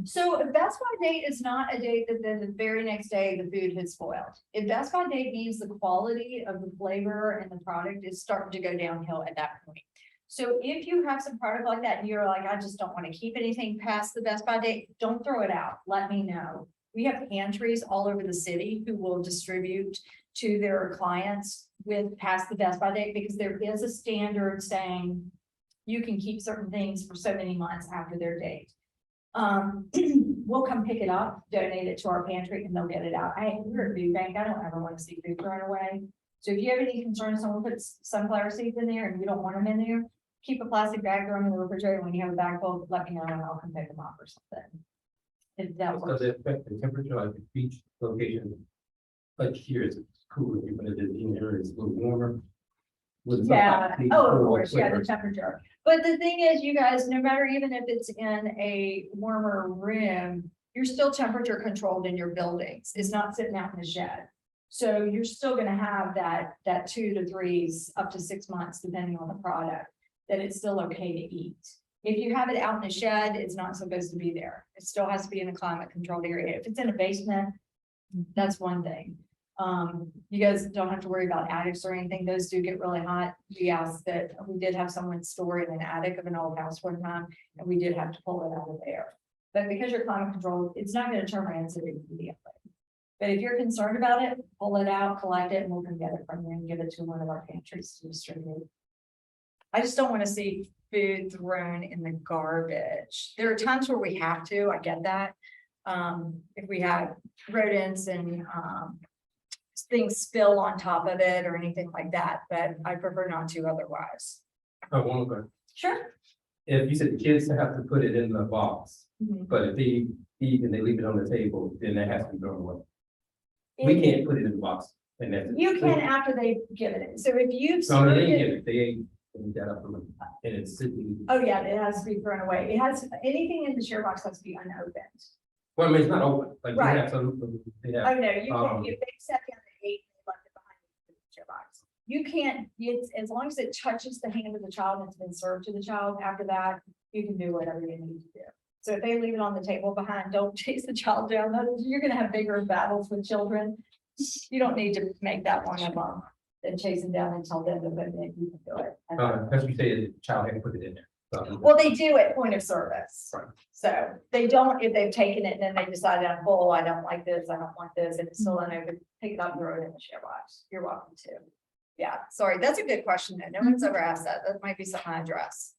So a best by date is not a date that then the very next day the food has spoiled. If best by date means the quality of the flavor and the product is starting to go downhill at that point. So if you have some product like that and you're like, I just don't want to keep anything past the best by date, don't throw it out. Let me know. We have pantries all over the city who will distribute to their clients with past the best by date because there is a standard saying you can keep certain things for so many months after their date. We'll come pick it up, donate it to our pantry and they'll get it out. We're a food bank. I don't ever want to see food thrown away. So if you have any concerns, someone puts sunflower seeds in there and you don't want them in there, keep a plastic bag, throw them in the refrigerator. When you have a bag full, let me know and I'll come pick them up or something. If that Does works. it affect the temperature, like the beach location? Like here it's cooler, but it is in here, it's a little warmer. Would it Yeah, not be oh, of cool course, yeah, the flavor? temperature. But the thing is, you guys, no matter even if it's in a warmer room, you're still temperature controlled in your buildings. It's not sitting out in the shed. So you're still gonna have that 2 to 3, up to 6 months, depending on the product, that it's still okay to eat. If you have it out in the shed, it's not supposed to be there. It still has to be in a climate controlled area. If it's in a basement, that's one thing. You guys don't have to worry about attics or anything. Those do get really hot. We did have someone store in an attic of an old house one time, and we did have to pull it out of there. But because you're climate controlled, it's not gonna turn rancid immediately. But if you're concerned about it, pull it out, collect it, and we'll come get it from you and give it to one of our pantries to distribute. I just don't want to see food thrown in the garbage. There are times where we have to, I get that. If we have rodents and things spill on top of it or anything like that, but I prefer not to otherwise. I want to, Sure. if you said the kids have to put it in the box, Mhm. but if they eat and they leave it on the table, then that has to be thrown away. We can't put it in the box and that's. it. You can after they've given it. So if you've No, they served ain't it, get it. They ain't that up and it's sitting. oh yeah, it has to be thrown away. It has, anything in the share box has to be unopened. Well, I mean, it's not open, like, Right. they have some, they Oh, have, no, you can, Um, if they set down the 8 and they left it behind in the share box. You can't, it's, as long as it touches the hand of the child and it's been served to the child, after that, you can do whatever you need to do. So if they leave it on the table behind, don't chase the child down. You're gonna have bigger battles with children. You don't need to make that one of them and chase them down and tell them to put it in, you can do it. that's what you say, the child had put it in there. So- Well, they do at point of service. Right. So they don't, if they've taken it and then they decided, oh, I don't like this, I don't want this, and it's still unopened, pick it up and throw it in the share box. You're welcome to. Yeah, sorry, that's a good question though. No one's ever asked that. That might be something I address.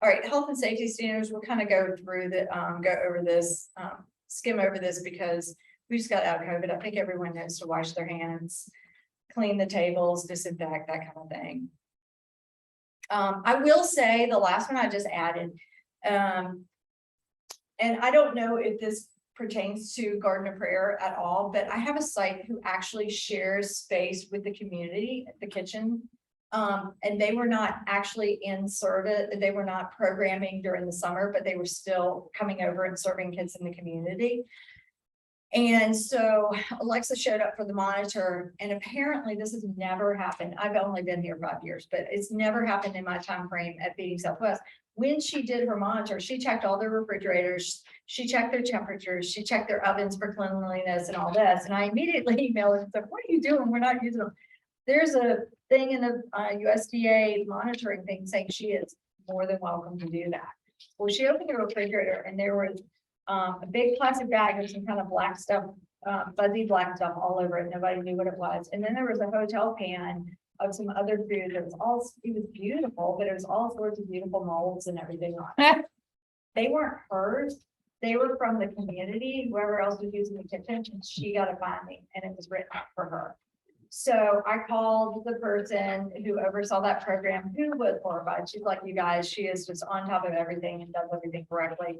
All right, health and safety standards, we'll kind of go through the, go over this, skim over this because we just got out of COVID. I think everyone knows to wash their hands, clean the tables, disinfect, that kind of thing. I will say the last one I just added, and I don't know if this pertains to Garden of Prayer at all, but I have a site who actually shares space with the community, the kitchen. And they were not actually in service, they were not programming during the summer, but they were still coming over and serving kids in the community. And so Alexa showed up for the monitor, and apparently this has never happened. I've only been here 5 years, but it's never happened in my time frame at Feeding Southwest. When she did her monitor, she checked all their refrigerators, she checked their temperatures, she checked their ovens for cleanliness and all this. And I immediately emailed her and said, what are you doing? We're not using them. There's a thing in the USDA monitoring thing saying she is more than welcome to do that. Well, she opened the refrigerator and there was a big plastic bag of some kind of black stuff, fuzzy black stuff all over it. Nobody knew what it was. And then there was a hotel pan of some other food that was all, it was beautiful, but it was all sorts of beautiful molds and everything on it. They weren't hers. They were from the community, whoever else was using the kitchen, and she got a finding and it was written up for her. So I called the person who oversaw that program, who was horrified. She's like, you guys, she is just on top of everything and does everything correctly.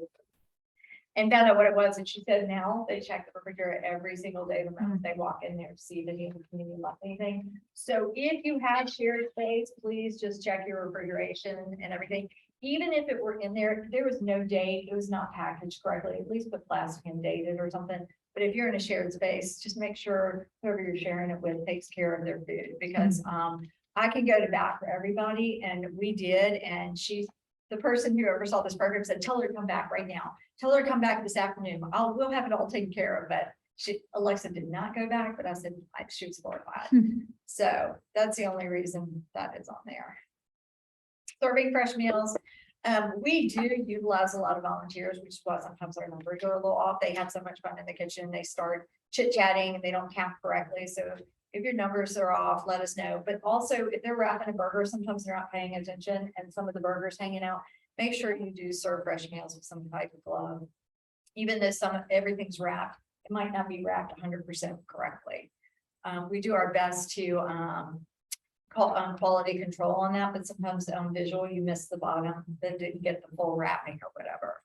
And found out what it was. And she said, now they check the refrigerator every single day the moment they walk in there to see that you haven't left anything. So if you have shared space, please just check your refrigeration and everything. Even if it were in there, there was no date, it was not packaged correctly, at least put plastic and dated or something. But if you're in a shared space, just make sure whoever you're sharing it with takes care of their food, because I can go to bat for everybody, and we did, and she's the person who oversaw this program said, tell her to come back right now. Tell her to come back this afternoon. We'll have it all taken care of. But Alexa did not go back, but I said she was horrified. So that's the only reason that is on there. Serving fresh meals. We do utilize a lot of volunteers, which is why sometimes our numbers are a little off. They have so much fun in the kitchen. They start chit-chatting and they don't count correctly. So if your numbers are off, let us know. But also if they're wrapping a burger, sometimes they're not paying attention and some of the burgers hanging out. Make sure you do serve fresh meals with some type of glove. Even though everything's wrapped, it might not be wrapped 100% correctly. We do our best to call quality control on that, but sometimes on visual, you miss the bottom, then didn't get the full wrapping or whatever.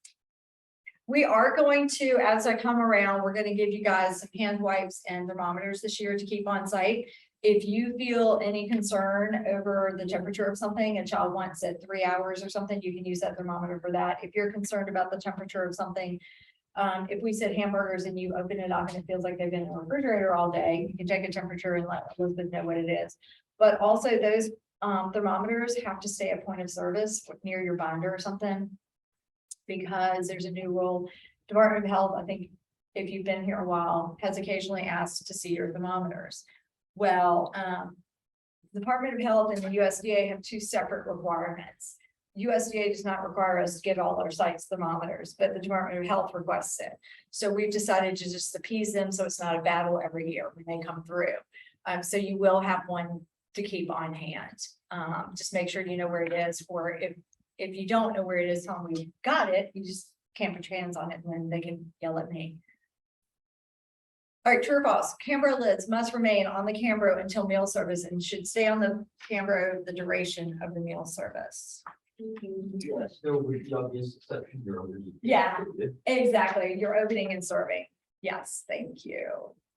We are going to, as I come around, we're going to give you guys some hand wipes and thermometers this year to keep on site. If you feel any concern over the temperature of something, a child wants at 3 hours or something, you can use that thermometer for that. If you're concerned about the temperature of something, if we said hamburgers and you open it up and it feels like they've been in the refrigerator all day, you can take a temperature and let Elizabeth know what it is. But also those thermometers have to stay at point of service near your binder or something, because there's a new rule. Department of Health, I think if you've been here a while, has occasionally asked to see your thermometers. Well, Department of Health and the USDA have two separate requirements. USDA does not require us to get all our sites thermometers, but the Department of Health requests it. So we've decided to just appease them so it's not a battle every year when they come through. So you will have one to keep on hand. Just make sure you know where it is, or if you don't know where it is, tell them we got it, you just can't put your hands on it and then they can yell at me. All right, true or false? Cambro lids must remain on the Cambro until meal service and should stay on the Cambro the duration of the meal service. Yeah, still with the obvious exception, you're over. Yeah. Exactly, you're opening and serving. Yes, thank you.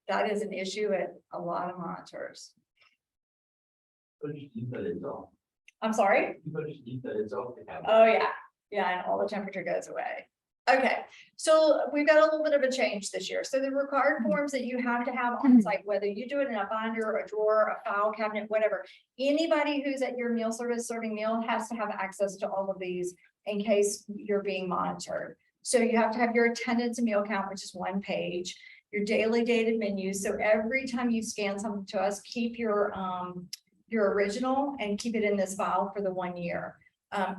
That is an issue at a lot of monitors. But just eat that it's off. I'm sorry? You better just eat that it's off. Oh, yeah, yeah, and all the temperature goes away. Okay, so we've got a little bit of a change this year. So the required forms that you have to have on site, whether you do it in a binder, a drawer, a file cabinet, whatever. Anybody who's at your meal service serving meal has to have access to all of these in case you're being monitored. So you have to have your attendance and meal count, which is 1 page, your daily dated menus. So every time you scan something to us, keep your original and keep it in this file for the 1 year.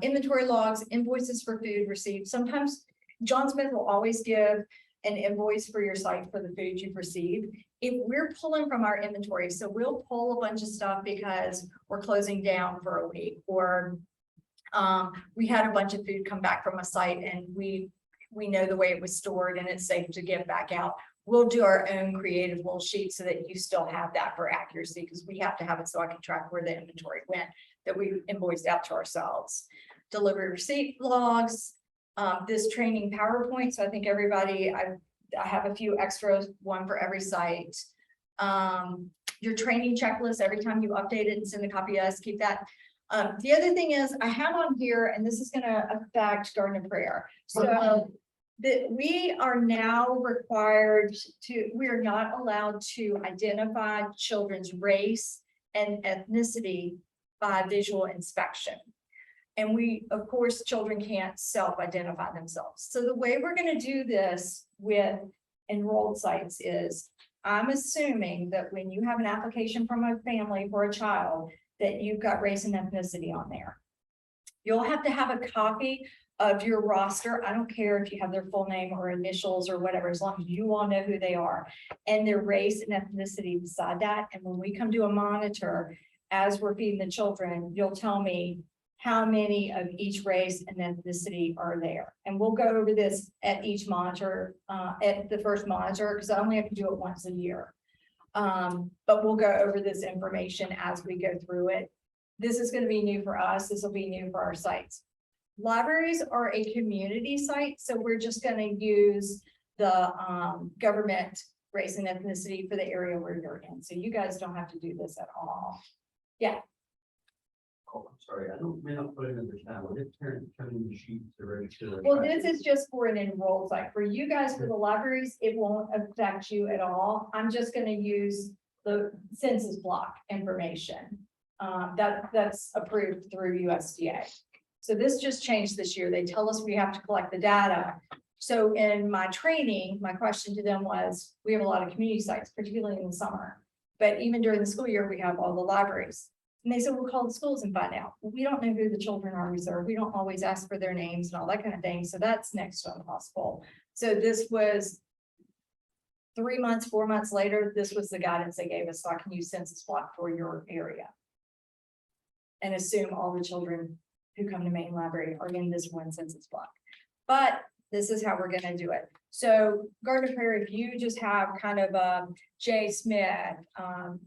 Inventory logs, invoices for food received. Sometimes John Smith will always give an invoice for your site for the food you've received. If we're pulling from our inventory, so we'll pull a bunch of stuff because we're closing down for a week, or we had a bunch of food come back from a site and we know the way it was stored and it's safe to get back out. We'll do our own creative little sheet so that you still have that for accuracy, because we have to have it so I can track where the inventory went that we invoiced out to ourselves. Delivery receipt logs, this training PowerPoint. So I think everybody, I have a few extras, one for every site. Your training checklist, every time you update it and send a copy to us, keep that. The other thing is I have on here, and this is going to affect Garden of Prayer. So that we are now required to, we are not allowed to identify children's race and ethnicity by visual inspection. And we, of course, children can't self-identify themselves. So the way we're going to do this with enrolled sites is, I'm assuming that when you have an application from a family for a child, that you've got race and ethnicity on there. You'll have to have a copy of your roster. I don't care if you have their full name or initials or whatever, as long as you all know who they are and their race and ethnicity beside that. And when we come to a monitor, as we're feeding the children, you'll tell me how many of each race and ethnicity are there. And we'll go over this at each monitor, at the first monitor, because I only have to do it once a year. But we'll go over this information as we go through it. This is going to be new for us. This will be new for our sites. Libraries are a community site, so we're just going to use the government race and ethnicity for the area where you're in. So you guys don't have to do this at all. Yeah. Oh, I'm sorry, I don't, may not fully understand. What if parents come in the sheet to register? their Well, child? this is just for an enrolled site. For you guys, for the libraries, it won't affect you at all. I'm just going to use the census block information. That's approved through USDA. So this just changed this year. They tell us we have to collect the data. So in my training, my question to them was, we have a lot of community sites, particularly in the summer, but even during the school year, we have all the libraries. And they said, we'll call the schools and find out. We don't know who the children are reserved. We don't always ask for their names and all that kind of thing. So that's next to impossible. So this was 3 months, 4 months later, this was the guidance they gave us. So I can use census block for your area and assume all the children who come to main library are in this one census block. But this is how we're going to do it. So Garden of Prayer, if you just have kind of J. Smith,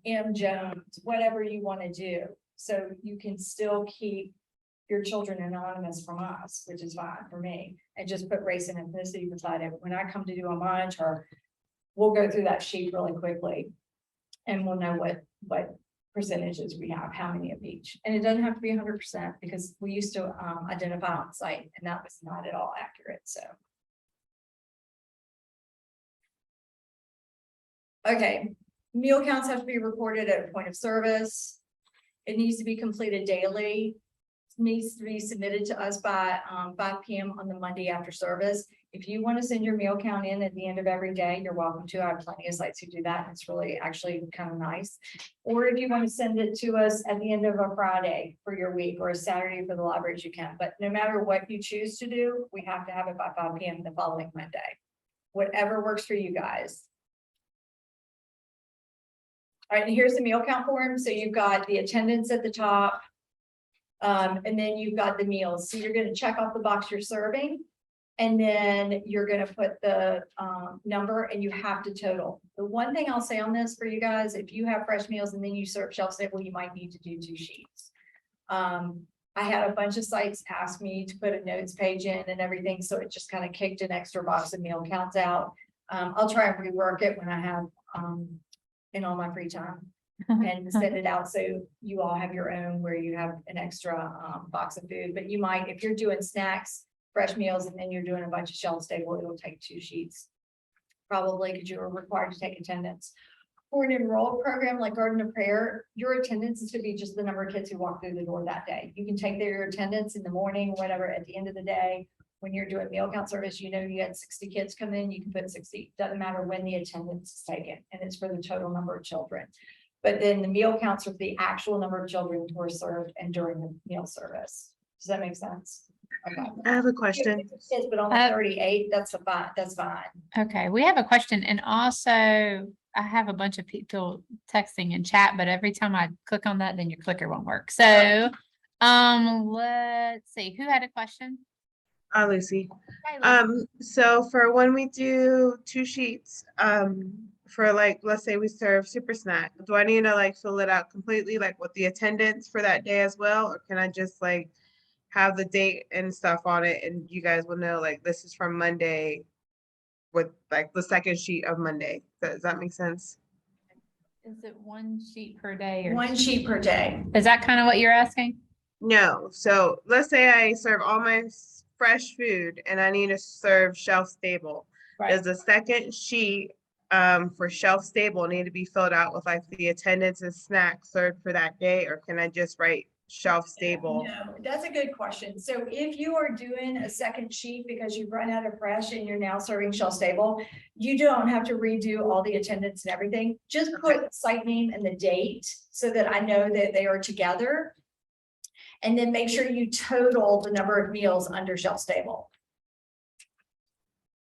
M. Jones, whatever you want to do, so you can still keep your children anonymous from us, which is fine for me, and just put race and ethnicity beside it. When I come to do a monitor, we'll go through that sheet really quickly and we'll know what percentages we have, how many of each. And it doesn't have to be 100% because we used to identify on site and that was not at all accurate. So. Okay, meal counts have to be recorded at a point of service. It needs to be completed daily. It needs to be submitted to us by 5 p.m. on the Monday after service. If you want to send your meal count in at the end of every day, you're welcome to. I have plenty of sites who do that. It's really actually kind of nice. Or if you want to send it to us at the end of a Friday for your week or a Saturday for the libraries, you can. But no matter what you choose to do, we have to have it by 5 p.m. the following Monday. Whatever works for you guys. All right, and here's the meal count form. So you've got the attendance at the top, and then you've got the meals. So you're going to check off the box you're serving, and then you're going to put the number, and you have to total. The one thing I'll say on this for you guys, if you have fresh meals and then you serve shelf stable, you might need to do 2 sheets. I had a bunch of sites ask me to put a notes page in and everything, so it just kind of kicked an extra box of meal counts out. I'll try and rework it when I have, in all my free time. And send it out so you all have your own where you have an extra, box of food, but you might, if you're doing snacks, fresh meals, and then you're doing a bunch of shelf stable, it'll take 2 sheets. Probably because you are required to take attendance. For an enrolled program like Garden of Prayer, your attendance is to be just the number of kids who walk through the door that day. You can take their attendance in the morning, whatever, at the end of the day. When you're doing meal count service, you know, you had 60 kids come in, you can put 60, doesn't matter when the attendance is taken, and it's for the total number of children. But then the meal counts are the actual number of children who are served and during the meal service. Does that make sense? Okay. I have a question. Kids, but only 38, that's fine, that's fine. Okay, we have a question, and also I have a bunch of people texting in chat, but every time I click on that, then your clicker won't work. So, let's see, who had a question? Lucy. Hi, Lucy. So for when we do 2 sheets, for like, let's say we serve super snack, do I need to like fill it out completely, like with the attendance for that day as well? Or can I just like have the date and stuff on it and you guys will know like this is from Monday with like the second sheet of Monday? Does that make sense? Is it 1 sheet per day? Or 1 sheet per day. is that kind of what you're asking? No. So let's say I serve all my fresh food and I need to serve shelf stable. Does the second sheet for shelf stable need to be filled out with like the attendance and snacks served for that day, or can I just write shelf stable? No, that's a good question. So if you are doing a second sheet because you've run out of fresh and you're now serving shelf stable, you don't have to redo all the attendance and everything. Just put site name and the date so that I know that they are together. And then make sure you total the number of meals under shelf stable.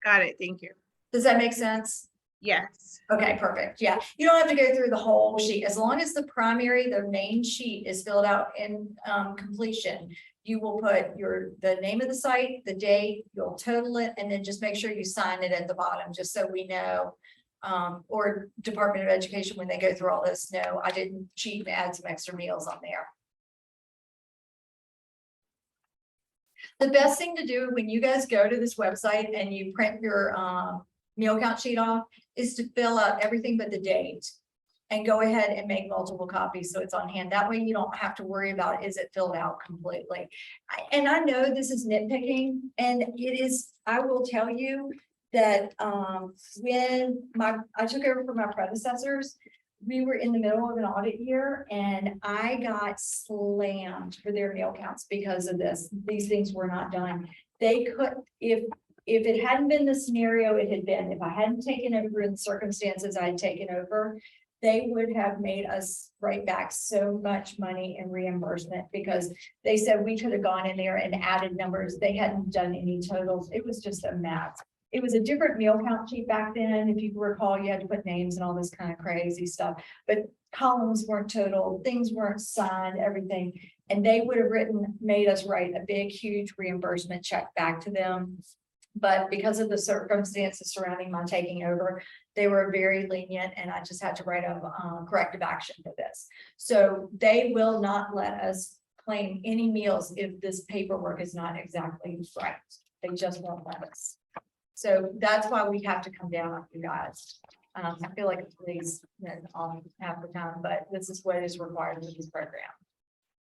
Got it. Thank you. Does that make sense? Yes. Okay, perfect. Yeah, you don't have to go through the whole sheet. As long as the primary, the main sheet is filled out in completion, you will put the name of the site, the date, you'll total it, and then just make sure you sign it at the bottom, just so we know. Or Department of Education, when they go through all this, no, I didn't cheat and add some extra meals on there. The best thing to do when you guys go to this website and you print your meal count sheet off is to fill out everything but the date and go ahead and make multiple copies so it's on hand. That way you don't have to worry about, is it filled out completely? And I know this is nitpicking, and it is, I will tell you that when I took over from my predecessors, we were in the middle of an audit year and I got slammed for their meal counts because of this. These things were not done. They could, if it hadn't been the scenario it had been, if I hadn't taken over in the circumstances I had taken over, they would have made us write back so much money in reimbursement because they said we could have gone in there and added numbers. They hadn't done any totals. It was just a mess. It was a different meal count sheet back then. If you recall, you had to put names and all this kind of crazy stuff, but columns weren't total, things weren't signed, everything. And they would have made us write a big, huge reimbursement check back to them. But because of the circumstances surrounding my taking over, they were very lenient and I just had to write a corrective action for this. So they will not let us claim any meals if this paperwork is not exactly right. They just won't let us. So that's why we have to come down on you guys. I feel like it's police half the time, but this is what is required with this program.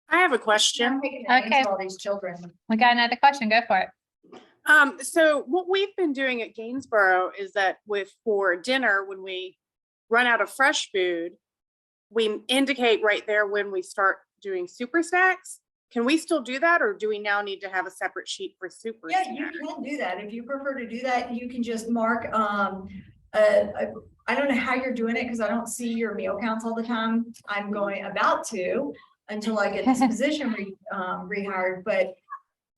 I have a question. Okay. All these children. We got another question. Go for it. So what we've been doing at Gainsborough is that for dinner, when we run out of fresh food, we indicate right there when we start doing super snacks. Can we still do that, or do we now need to have a separate sheet for super? Yeah, snacks? you can do that. If you prefer to do that, you can just mark, I don't know how you're doing it because I don't see your meal counts all the time. I'm going about to until I get this position rehired, but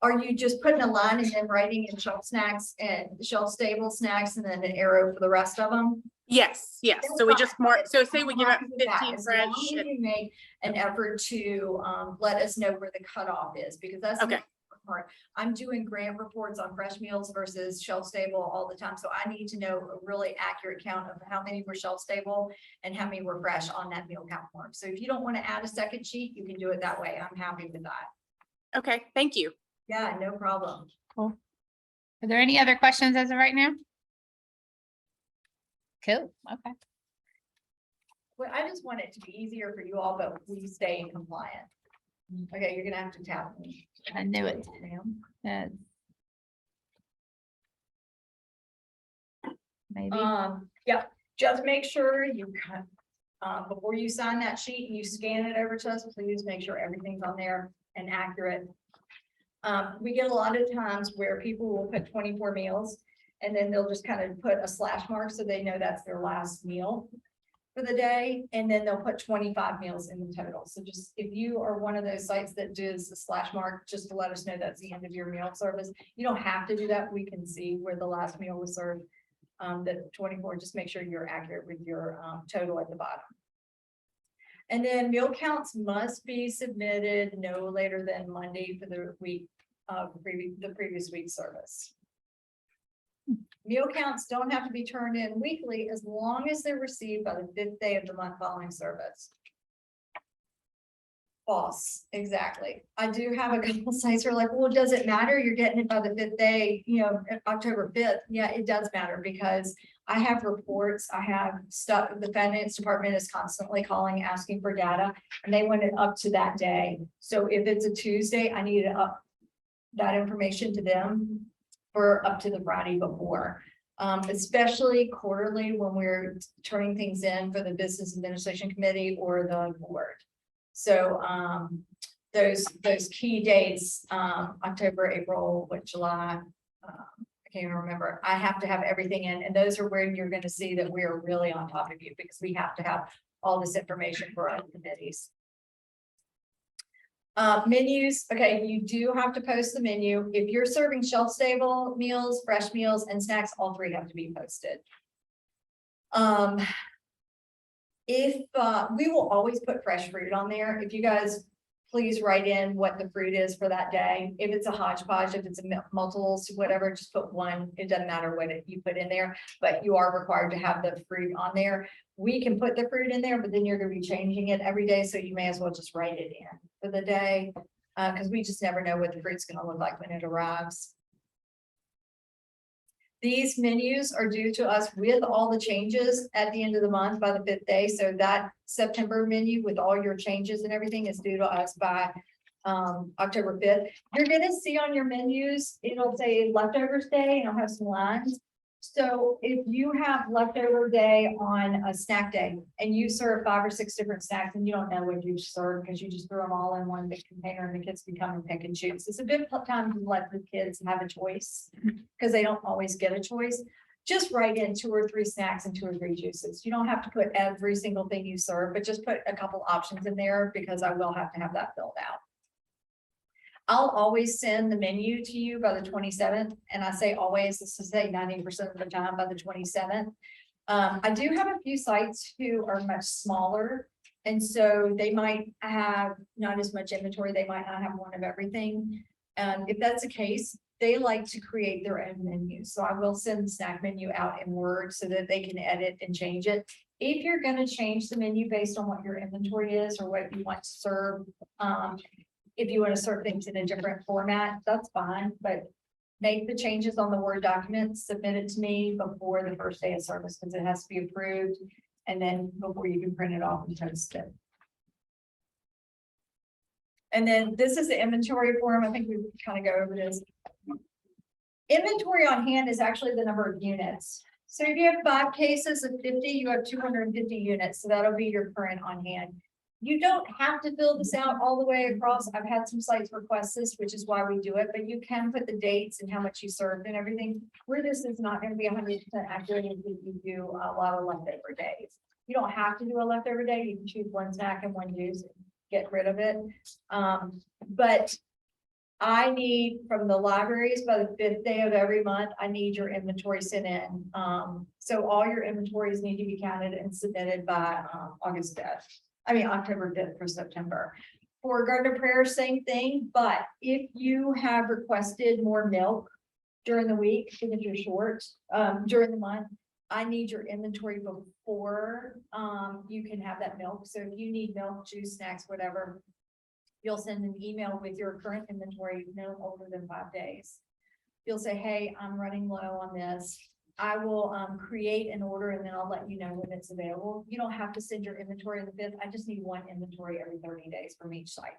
are you just putting a line and then writing in shelf snacks and shelf stable snacks and then an arrow for the rest of them? Yes. So we just mark, so say we give out I'm fine 15 with that, as long fresh. as you make an effort to let us know where the cutoff is, because that's the Okay. important part. I'm doing grant reports on fresh meals versus shelf stable all the time, so I need to know a really accurate count of how many were shelf stable and how many were fresh on that meal count form. So if you don't want to add a second sheet, you can do it that way. I'm happy with that. Okay, thank you. Yeah, no problem. Are there any other questions as of right now? Cool, okay. Well, I just want it to be easier for you all, but we stay compliant. Okay, you're gonna have to tap me. I knew it. Ma'am. Yes. Maybe. Yeah, just make sure you cut, before you sign that sheet and you scan it over to us, please make sure everything's on there and accurate. We get a lot of times where people will put 24 meals and then they'll just kind of put a slash mark so they know that's their last meal for the day, and then they'll put 25 meals in the total. So just, if you are one of those sites that does the slash mark, just to let us know that's the end of your meal service. You don't have to do that. We can see where the last meal was served. The 24, just make sure you're accurate with your total at the bottom. And then meal counts must be submitted no later than Monday for the week of the previous week's service. Meal counts don't have to be turned in weekly as long as they're received by the 5th day of the month following service. False, exactly. I do have a couple sites who are like, well, does it matter? You're getting it by the 5th day, you know, October 5th. Yeah, it does matter because I have reports, I have stuff, the finance department is constantly calling, asking for data, and they want it up to that day. So if it's a Tuesday, I need to up that information to them for up to the Friday before. Especially quarterly when we're turning things in for the business administration committee or the board. So those key dates, October, April, July, I can't even remember. I have to have everything in, and those are where you're going to see that we are really on top of you because we have to have all this information for our committees. Menus, okay, you do have to post the menu. If you're serving shelf-stable meals, fresh meals, and snacks, all three have to be posted. If we will always put fresh fruit on there. If you guys please write in what the fruit is for that day. If it's a hodgepodge, if it's a multiples, whatever, just put one. It doesn't matter what you put in there, but you are required to have the fruit on there. We can put the fruit in there, but then you're going to be changing it every day. So you may as well just write it in for the day. Because we just never know what the fruit's going to look like when it arrives. These menus are due to us with all the changes at the end of the month by the 5th day. So that September menu with all your changes and everything is due to us by October 5th. You're going to see on your menus, it'll say leftovers day and it'll have some lines. So if you have leftover day on a snack day and you serve 5 or 6 different snacks and you don't know what you served because you just throw them all in one big container and the kids can come and pick and choose. It's a good time to let the kids have a choice because they don't always get a choice. Just write in 2 or 3 snacks and 2 or 3 juices. You don't have to put every single thing you serve, but just put a couple options in there because I will have to have that filled out. I'll always send the menu to you by the 27th. And I say always, this is say 90% of the time by the 27th. I do have a few sites who are much smaller. And so they might have not as much inventory. They might not have one of everything. If that's the case, they like to create their own menu. So I will send the snack menu out in Word so that they can edit and change it. If you're going to change the menu based on what your inventory is or what you want to serve, if you want to serve things in a different format, that's fine, but make the changes on the Word document, submit it to me before the first day of service because it has to be approved. And then before you can print it off and post it. And then this is the inventory form. I think we kind of go over this. Inventory on hand is actually the number of units. So if you have 5 cases of 50, you have 250 units. So that'll be your current on hand. You don't have to fill this out all the way across. I've had some sites request this, which is why we do it, but you can put the dates and how much you served and everything. Where this is not going to be 100% accurate if you do a lot of leftover days. You don't have to do a leftover day. You can choose 1 snack and 1 juice and get rid of it. But I need from the libraries by the 5th day of every month, I need your inventory sent in. So all your inventories need to be counted and submitted by October 5th for September. For Garden of Prayer, same thing, but if you have requested more milk during the week, because you're short during the month, I need your inventory before you can have that milk. So if you need milk, juice, snacks, whatever, you'll send an email with your current inventory no older than 5 days. You'll say, hey, I'm running low on this. I will create an order and then I'll let you know when it's available. You don't have to send your inventory on the 5th. I just need one inventory every 30 days from each site.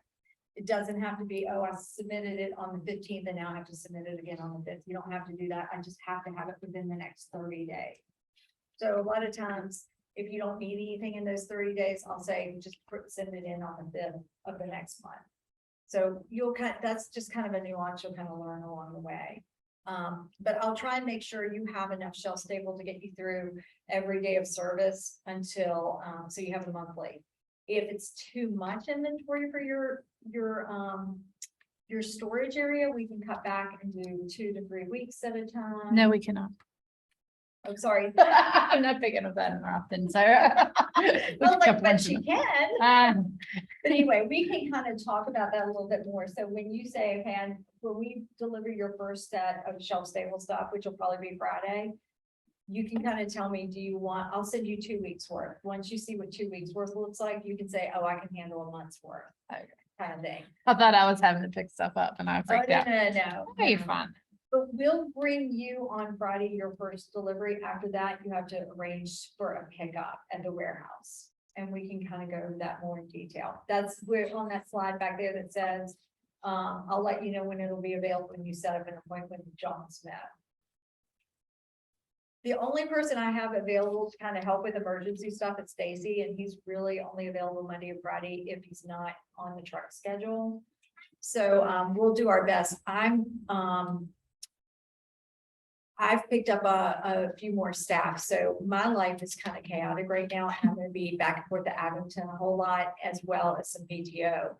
It doesn't have to be, oh, I submitted it on the 15th and now I have to submit it again on the 5th. You don't have to do that. I just have to have it within the next 30 days. So a lot of times, if you don't need anything in those 30 days, I'll say just send it in on the 5th of the next month. So that's just kind of a nuance you'll kind of learn along the way. But I'll try and make sure you have enough shelf stable to get you through every day of service until, so you have the monthly. If it's too much inventory for your storage area, we can cut back and do 2 to 3 weeks at a time. No, we cannot. I'm sorry. I'm not picking up that often, so. Well, but she can. Ah, But anyway, we can kind of talk about that a little bit more. So when you say, okay, when we deliver your first set of shelf stable stuff, which will probably be Friday, you can kind of tell me, do you want, I'll send you 2 weeks worth. Once you see what 2 weeks worth looks like, you can say, oh, I can handle a month's worth. Okay. Kind of thing. I thought I was having to pick stuff up and I Oh, freaked out. no. Oh, you're fine. But we'll bring you on Friday your first delivery. After that, you have to arrange for a pickup at the warehouse. And we can kind of go over that more in detail. That's where on that slide back there that says, I'll let you know when it'll be available when you set up an appointment with John Smith. The only person I have available to kind of help with emergency stuff is Stacy, and he's really only available Monday and Friday if he's not on the truck schedule. So we'll do our best. I've picked up a few more staff, so my life is kind of chaotic right now. I'm going to be back and forth to Abington a whole lot, as well as some PTO.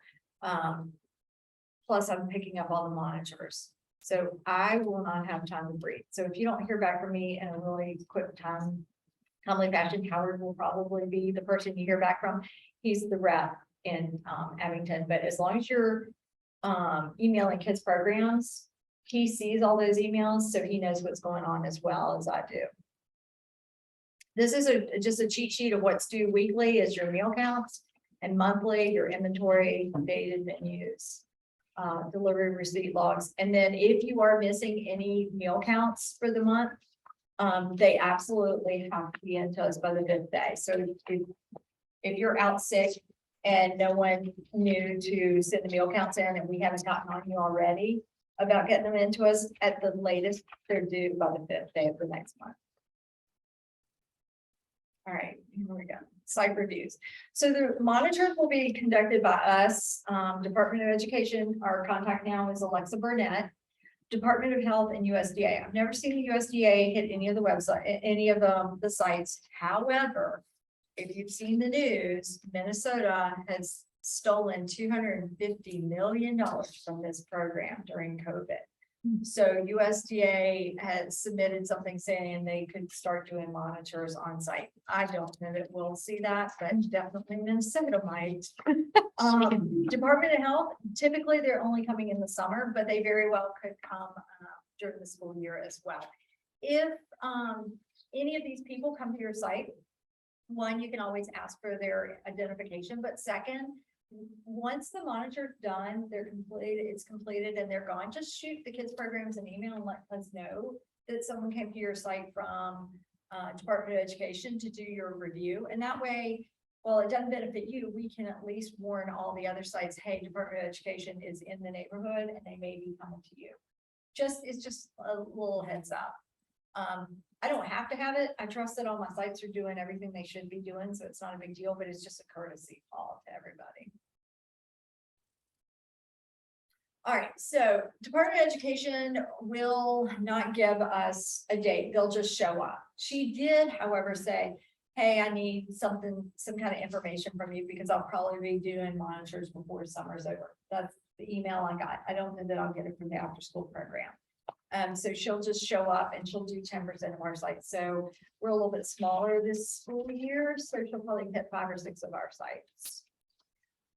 Plus, I'm picking up all the monitors, so I will not have time to breathe. So if you don't hear back from me in a really quick timely fashion, Howard will probably be the person you hear back from. He's the rep in Abington, but as long as you're emailing kids programs, he sees all those emails, so he knows what's going on as well as I do. This is just a cheat sheet of what's due weekly is your meal counts, and monthly, your inventory, dated menus, delivery receipt logs. And then if you are missing any meal counts for the month, they absolutely have to be into us by the 5th day. So if you're out sick and no one knew to send the meal counts in and we haven't gotten on you already about getting them into us, at the latest, they're due by the 5th day of the next month. All right, here we go. Site reviews. So the monitors will be conducted by us, Department of Education. Our contact now is Alexa Burnett, Department of Health, and USDA. I've never seen the USDA hit any of the website, any of the sites. However, if you've seen the news, Minnesota has stolen $250 million from this program during COVID. So USDA has submitted something saying they could start doing monitors on site. I don't know that we'll see that, but definitely Minnesota might. Department of Health, typically they're only coming in the summer, but they very well could come during the school year as well. If any of these people come to your site, one, you can always ask for their identification, but second, once the monitor's done, it's completed and they're gone, just shoot the kids programs an email and let us know that someone came to your site from Department of Education to do your review. And that way, while it doesn't benefit you, we can at least warn all the other sites, hey, Department of Education is in the neighborhood and they may be coming to you. It's just a little heads up. I don't have to have it. I trust that all my sites are doing everything they should be doing, so it's not a big deal, but it's just a courtesy call to everybody. All right, so Department of Education will not give us a date. They'll just show up. She did, however, say, hey, I need some kind of information from you because I'll probably be doing monitors before summer's over. That's the email I got. I don't know that I'll get it from the after school program. So she'll just show up and she'll do 10% of our sites. So we're a little bit smaller this school year, so she'll probably hit 5 or 6 of our sites.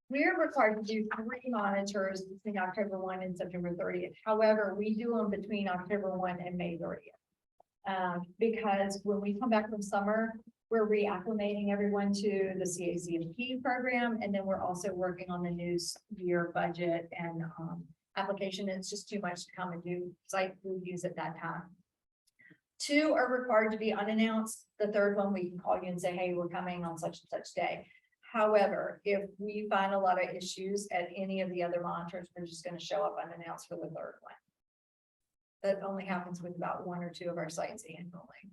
We're required to do 3 monitors between October 1 and September 30th. However, we do them between October 1 and May 30th. Because when we come back from summer, we're reacclimating everyone to the CACFP program. And then we're also working on the new year budget and application. It's just too much to come and do site reviews at that time. 2 are required to be unannounced. The third one, we can call you and say, hey, we're coming on such and such day. However, if we find a lot of issues at any of the other monitors, we're just gonna show up unannounced for the third one. That only happens with about 1 or 2 of our sites annually.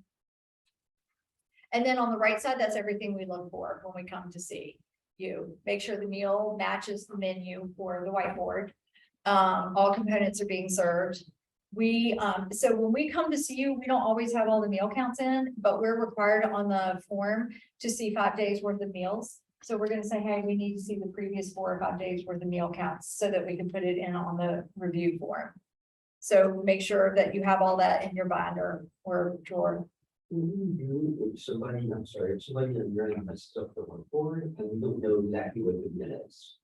And then on the right side, that's everything we look for when we come to see you. Make sure the meal matches the menu for the whiteboard. All components are being served. So when we come to see you, we don't always have all the meal counts in, but we're required on the form to see 5 days worth of meals. So we're gonna say, hey, we need to see the previous 4 or 5 days worth of meal counts so that we can put it in on the review form. So make sure that you have all that in your binder or drawer. What do you do if somebody, I'm sorry, if somebody on your end has stuff to one forward and we don't know exactly what the minutes?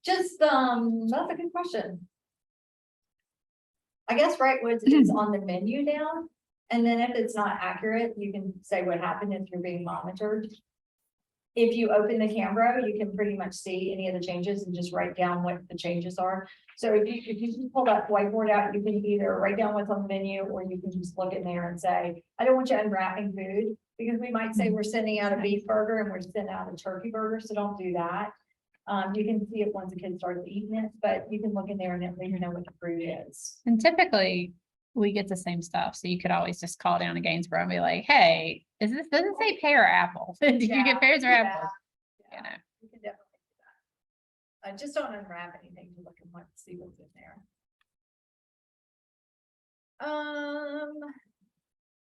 Just, that's a good question. I guess Wrightwoods is on the menu now, and then if it's not accurate, you can say what happened if you're being monitored. If you open the camera, you can pretty much see any of the changes and just write down what the changes are. So if you can pull that whiteboard out, you can either write down what's on the menu, or you can just look in there and say, I don't want you unwrapping food, because we might say we're sending out a beef burger and we're sending out a turkey burger, so don't do that. You can see it once the kid starts eating it, but you can look in there and let you know what the fruit is. And typically, we get the same stuff, so you could always just call down to Gainsborough and be like, hey, does it say pear or apple? Did you get pears or apples? You Yeah, know, you can definitely do that. Just don't unwrap anything to look and want to see what's in there.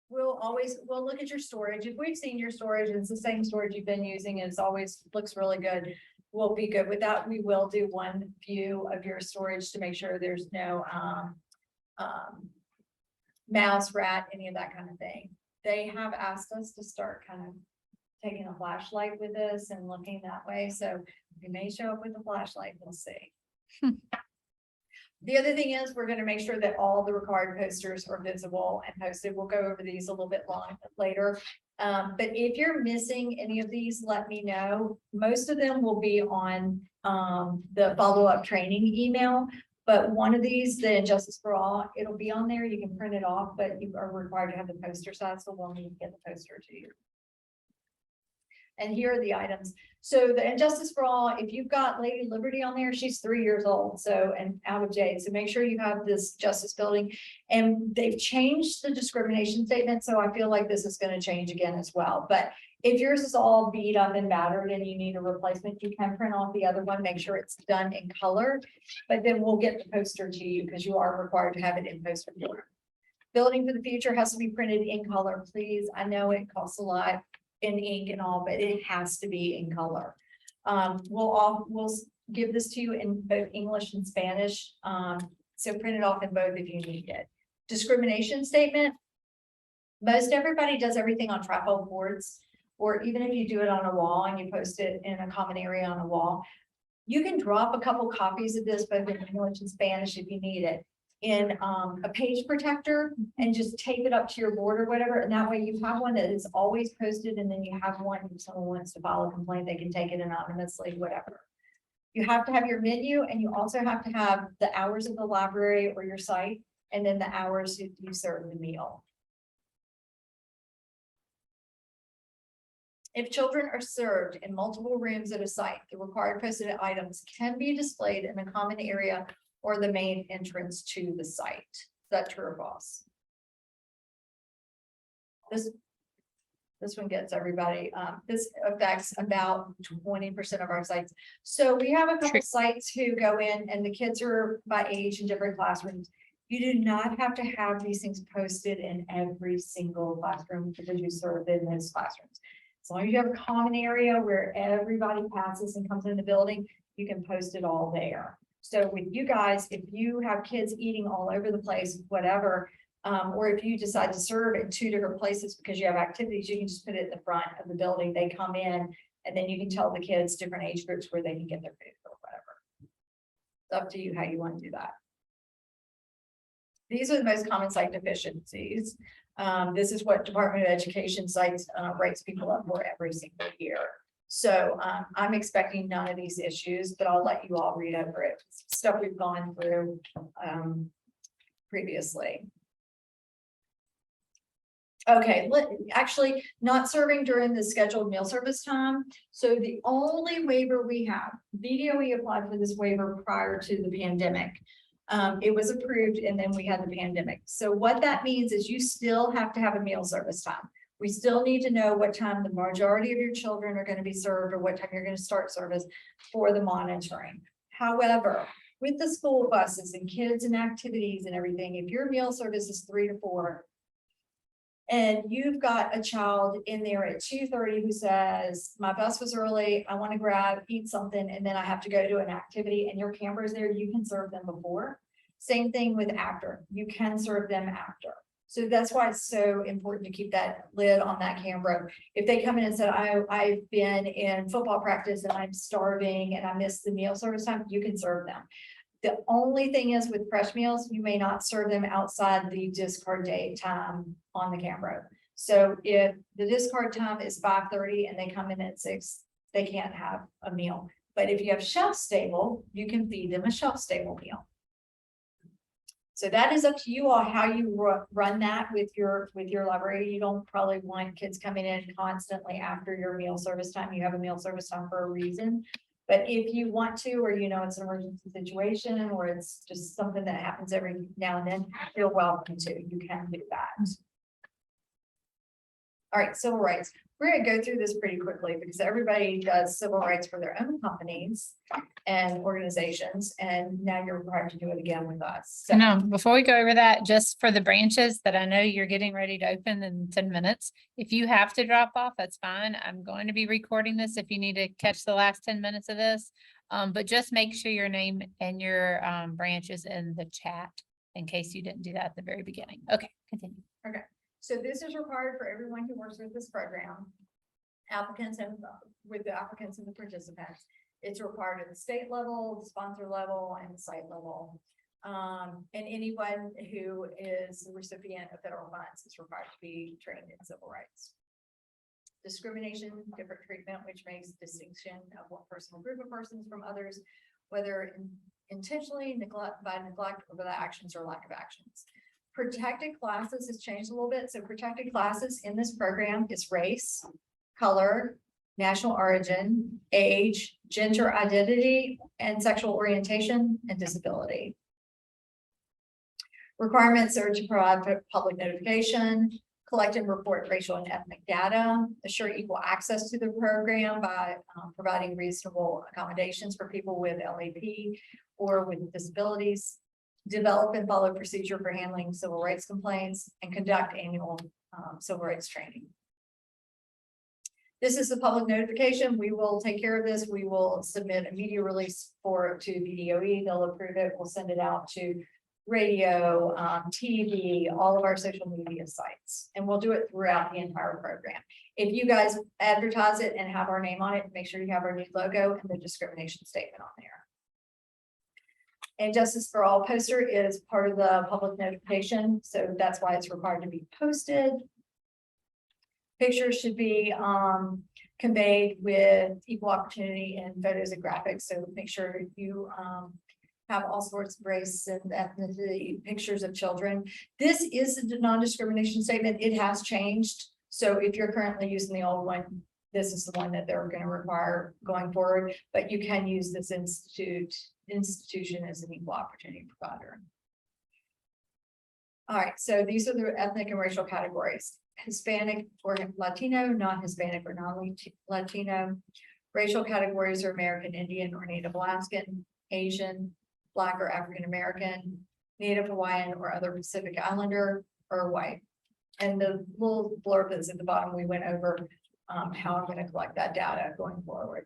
We'll look at your storage. If we've seen your storage and it's the same storage you've been using, and it's always looks really good, we'll be good with that. We will do one view of your storage to make sure there's no mouse, rat, any of that kind of thing. They have asked us to start kind of taking a flashlight with us and looking that way. So we may show up with a flashlight, we'll see. The other thing is, we're gonna make sure that all the required posters are visible and posted. We'll go over these a little bit later. But if you're missing any of these, let me know. Most of them will be on the follow-up training email. But one of these, the Justice for All, it'll be on there. You can print it off, but you are required to have the poster size, so we'll need to get the poster to you. And here are the items. So the Injustice for All, if you've got Lady Liberty on there, she's 3 years old, so, and out of jail. So make sure you have this justice building. And they've changed the discrimination statement, so I feel like this is going to change again as well. But if yours is all beat up and battered and you need a replacement, you can print off the other one, make sure it's done in color. But then we'll get the poster to you because you are required to have it in poster form. Building for the Future has to be printed in color, please. I know it costs a lot in ink and all, but it has to be in color. We'll give this to you in both English and Spanish. So print it off in both if you need it. Discrimination statement. Most everybody does everything on travel boards, or even if you do it on a wall and you post it in a common area on a wall, you can drop a couple copies of this both in English and Spanish if you need it in a page protector and just tape it up to your board or whatever. And that way you have one that is always posted, and then you have one if someone wants to file a complaint, they can take it anonymously, whatever. You have to have your menu, and you also have to have the hours of the library or your site, and then the hours you serve the meal. If children are served in multiple rooms at a site, the required posted items can be displayed in a common area or the main entrance to the site. Is that true or false? This one gets everybody. This affects about 20% of our sites. So we have a couple sites who go in and the kids are by age in different classrooms. You do not have to have these things posted in every single classroom because you serve in those classrooms. As long as you have a common area where everybody passes and comes in the building, you can post it all there. So with you guys, if you have kids eating all over the place, whatever, or if you decide to serve in 2 different places because you have activities, you can just put it in the front of the building. They come in and then you can tell the kids different age groups where they can get their food or whatever. It's up to you how you want to do that. These are the most common site deficiencies. This is what Department of Education sites writes people up for every single year. So I'm expecting none of these issues, but I'll let you all read over it. Stuff we've gone through previously. Okay, actually, not serving during the scheduled meal service time. So the only waiver we have, VDOE applied for this waiver prior to the pandemic. It was approved and then we had the pandemic. So what that means is you still have to have a meal service time. We still need to know what time the majority of your children are going to be served or what time you're going to start service for the monitoring. However, with the school buses and kids and activities and everything, if your meal service is 3 to 4, and you've got a child in there at 2:30 who says, my bus was early, I want to eat something, and then I have to go to an activity, and your camper is there, you can serve them before. Same thing with after, you can serve them after. So that's why it's so important to keep that lid on that camera. If they come in and said, I've been in football practice and I'm starving and I missed the meal service time, you can serve them. The only thing is with fresh meals, you may not serve them outside the discard date time on the camera. So if the discard time is 5:30 and they come in at 6, they can't have a meal. But if you have shelf stable, you can feed them a shelf stable meal. So that is up to you all how you run that with your library. You don't probably want kids coming in constantly after your meal service time. You have a meal service time for a reason. But if you want to, or you know it's an emergency situation, or it's just something that happens every now and then, you're welcome to. You can do that. All right, civil rights. We're going to go through this pretty quickly because everybody does civil rights for their own companies and organizations, and now you're required to do it again with us. So, No, before we go over that, just for the branches that I know you're getting ready to open in 10 minutes, if you have to drop off, that's fine. I'm going to be recording this if you need to catch the last 10 minutes of this. But just make sure your name and your branch is in the chat in case you didn't do that at the very beginning. Okay, continue. okay. So this is required for everyone who works with this program, applicants and with the applicants and the participants. It's required at the state level, the sponsor level, and the site level. And anyone who is the recipient of federal funds is required to be trained in civil rights. Discrimination, different treatment, which makes distinction of one person or group of persons from others, whether intentionally by neglect or by actions or lack of actions. Protected classes has changed a little bit. So protected classes in this program is race, color, national origin, age, gender identity, and sexual orientation and disability. Requirements are to provide public notification, collect and report racial and ethnic data, assure equal access to the program by providing reasonable accommodations for people with LAP or with disabilities, develop and follow procedure for handling civil rights complaints, and conduct annual civil rights training. This is the public notification. We will take care of this. We will submit a media release to VDOE. They'll approve it. We'll send it out to radio, TV, all of our social media sites, and we'll do it throughout the entire program. If you guys advertise it and have our name on it, make sure you have our new logo and the discrimination statement on there. And Justice for All poster is part of the public notification, so that's why it's required to be posted. Pictures should be conveyed with equal opportunity in photos and graphics, so make sure you have all sorts of race and ethnicity pictures of children. This is the non-discrimination statement. It has changed, so if you're currently using the old one, this is the one that they're going to require going forward, but you can use this institution as an equal opportunity provider. All right, so these are the ethnic and racial categories: Hispanic or Latino, non-Hispanic or non-Latino. Racial categories are American Indian or Native Alaskan, Asian, Black or African American, Native Hawaiian or other Pacific Islander, or white. And the little blurb that's at the bottom, we went over how I'm going to collect that data going forward.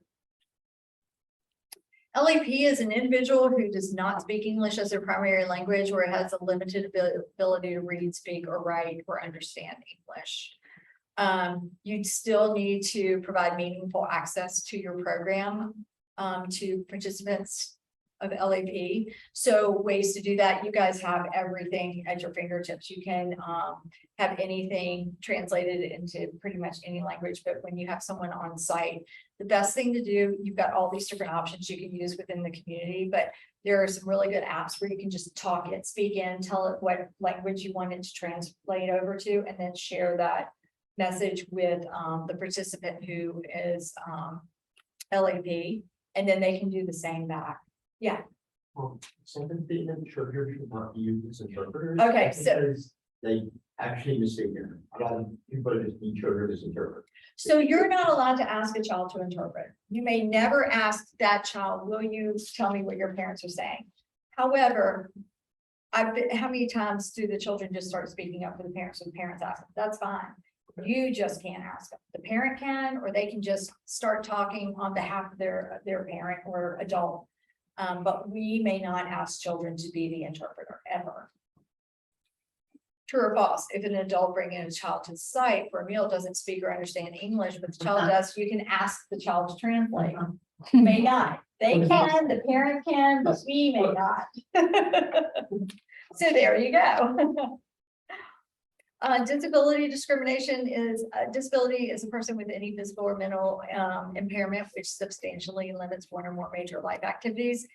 LAP is an individual who does not speak English as their primary language or has a limited ability to read, speak, or write or understand English. You still need to provide meaningful access to your program to participants of LAP. So ways to do that, you guys have everything at your fingertips. You can have anything translated into pretty much any language, but when you have someone on site, the best thing to do, you've got all these different options you can use within the community, but there are some really good apps where you can just talk it, speak in, tell it what language you want it to translate over to, and then share that message with the participant who is LAP, and then they can do the same back. Yeah. Something that trigger should not be used as interpreters. Okay, so- because they actually mistaken. A lot of people just be triggered as interpreters. So you're not allowed to ask a child to interpret. You may never ask that child, will you tell me what your parents are saying? However, how many times do the children just start speaking up for the parents when the parents ask them? That's fine. You just can't ask them. The parent can, or they can just start talking on behalf of their parent or adult. But we may not ask children to be the interpreter ever. True or false, if an adult bringing a child to the site for a meal doesn't speak or understand English, but the child does, you can ask the child to translate. May not, they can, the parent can, but we may not. So there you go. Disability discrimination is, disability is a person with any physical or mental impairment which substantially limits one or more major life activities.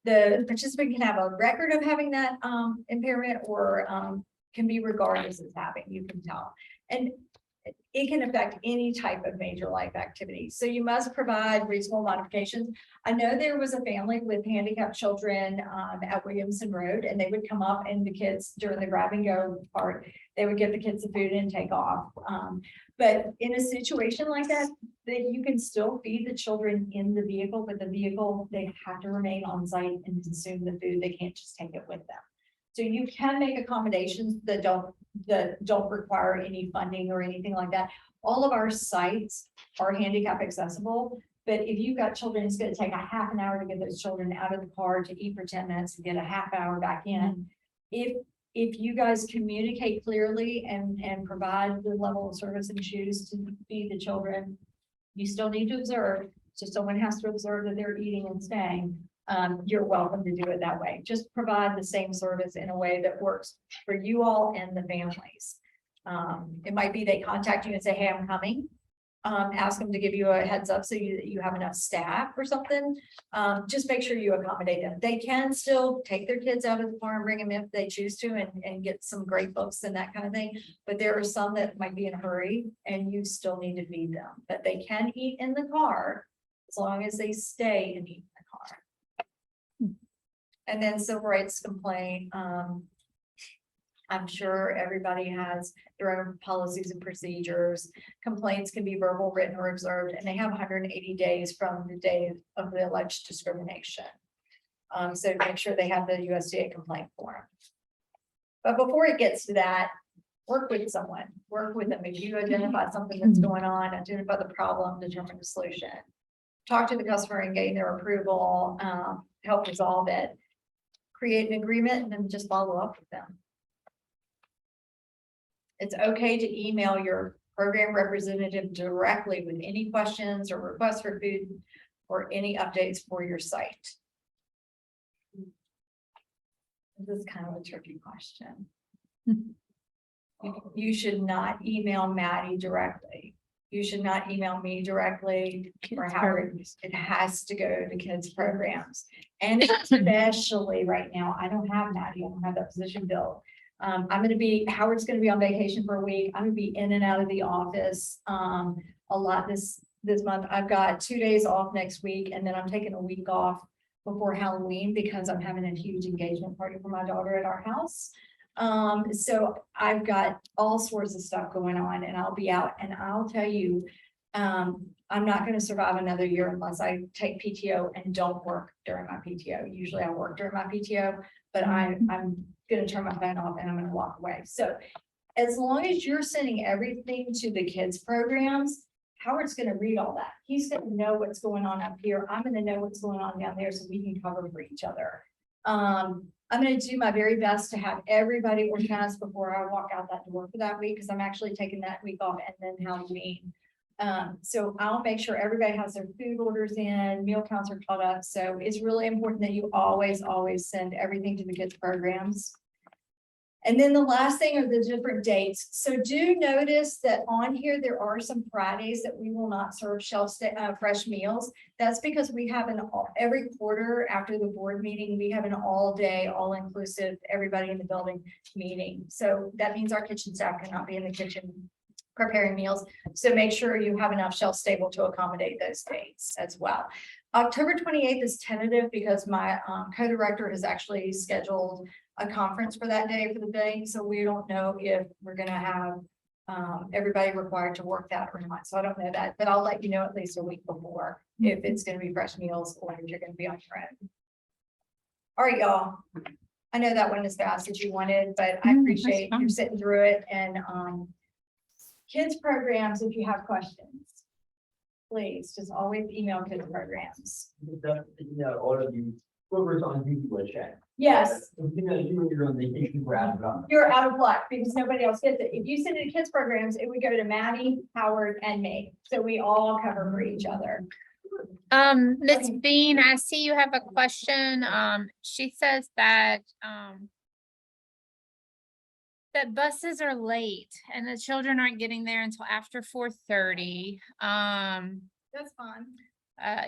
The participant can have a record of having that impairment or can be regarded as having, you can tell. And it can affect any type of major life activity. So you must provide reasonable modifications. I know there was a family with handicapped children at Williamson Road, and they would come up and the kids during the grab and go part, they would give the kids the food and take off. But in a situation like that, you can still feed the children in the vehicle, but the vehicle, they have to remain on site and consume the food. They can't just take it with them. So you can make accommodations that don't require any funding or anything like that. All of our sites are handicap accessible, but if you've got children, it's going to take a half an hour to get those children out of the car to eat for 10 minutes and get a half hour back in. If you guys communicate clearly and provide the level of service and choose to feed the children, you still need to observe. So someone has to observe that they're eating and staying. You're welcome to do it that way. Just provide the same service in a way that works for you all and the families. It might be they contact you and say, hey, I'm coming. Ask them to give you a heads up so you have enough staff or something. Just make sure you accommodate them. They can still take their kids out of the car and bring them if they choose to and get some great books and that kind of thing. But there are some that might be in a hurry and you still need to feed them. But they can eat in the car as long as they stay and eat in the car. And then civil rights complaint. I'm sure everybody has their own policies and procedures. Complaints can be verbal, written, or observed, and they have 180 days from the day of the alleged discrimination. So make sure they have the USDA complaint form. But before it gets to that, work with someone, work with them. If you identify something that's going on, identify the problem, determine the solution. Talk to the customer and gain their approval, help resolve it. Create an agreement and then just follow up with them. It's okay to email your program representative directly with any questions or requests for food or any updates for your site. This is kind of a tricky question. You should not email Maddie directly. You should not email me directly or Howard. It has to go to kids programs. And especially right now, I don't have Maddie. I don't have that position filled. Howard's going to be on vacation for a week. I'm going to be in and out of the office a lot this month. I've got 2 days off next week, and then I'm taking a week off before Halloween because I'm having a huge engagement party for my daughter at our house. So I've got all sorts of stuff going on and I'll be out, and I'll tell you, I'm not going to survive another year unless I take PTO and don't work during my PTO. Usually I work during my PTO, but I'm going to turn my phone off and I'm going to walk away. So as long as you're sending everything to the kids programs, Howard's going to read all that. He's going to know what's going on up here. I'm going to know what's going on down there so we can cover for each other. I'm going to do my very best to have everybody organized before I walk out that door for that week, because I'm actually taking that week off and then Halloween. So I'll make sure everybody has their food orders in, meal counts are caught up. So it's really important that you always send everything to the kids programs. And then the last thing are the different dates. So do notice that on here, there are some Fridays that we will not serve fresh meals. That's because we have every quarter after the board meeting, we have an all day, all inclusive, everybody in the building meeting. So that means our kitchen staff cannot be in the kitchen preparing meals. So make sure you have enough shelf stable to accommodate those dates as well. October 28th is tentative because my co-director has actually scheduled a conference for that day for the day. So we don't know if we're gonna have everybody required to work that or not. So I don't know that, but I'll let you know at least a week before if it's gonna be fresh meals or if you're gonna be on your own. All right, y'all. I know that wasn't as fast as you wanted, but I appreciate you sitting through it and kids programs, if you have questions, please just always email kids programs. All of you, whoever's on duty will check. Yes, You're on vacation, grab it on. you're out of luck because nobody else gets it. If you send it to kids programs, it would go to Maddie, Howard, and me. So we all cover for each other. Miss Bean, I see you have a question. She says that that buses are late and the children aren't getting there until after 4:30. That's fine.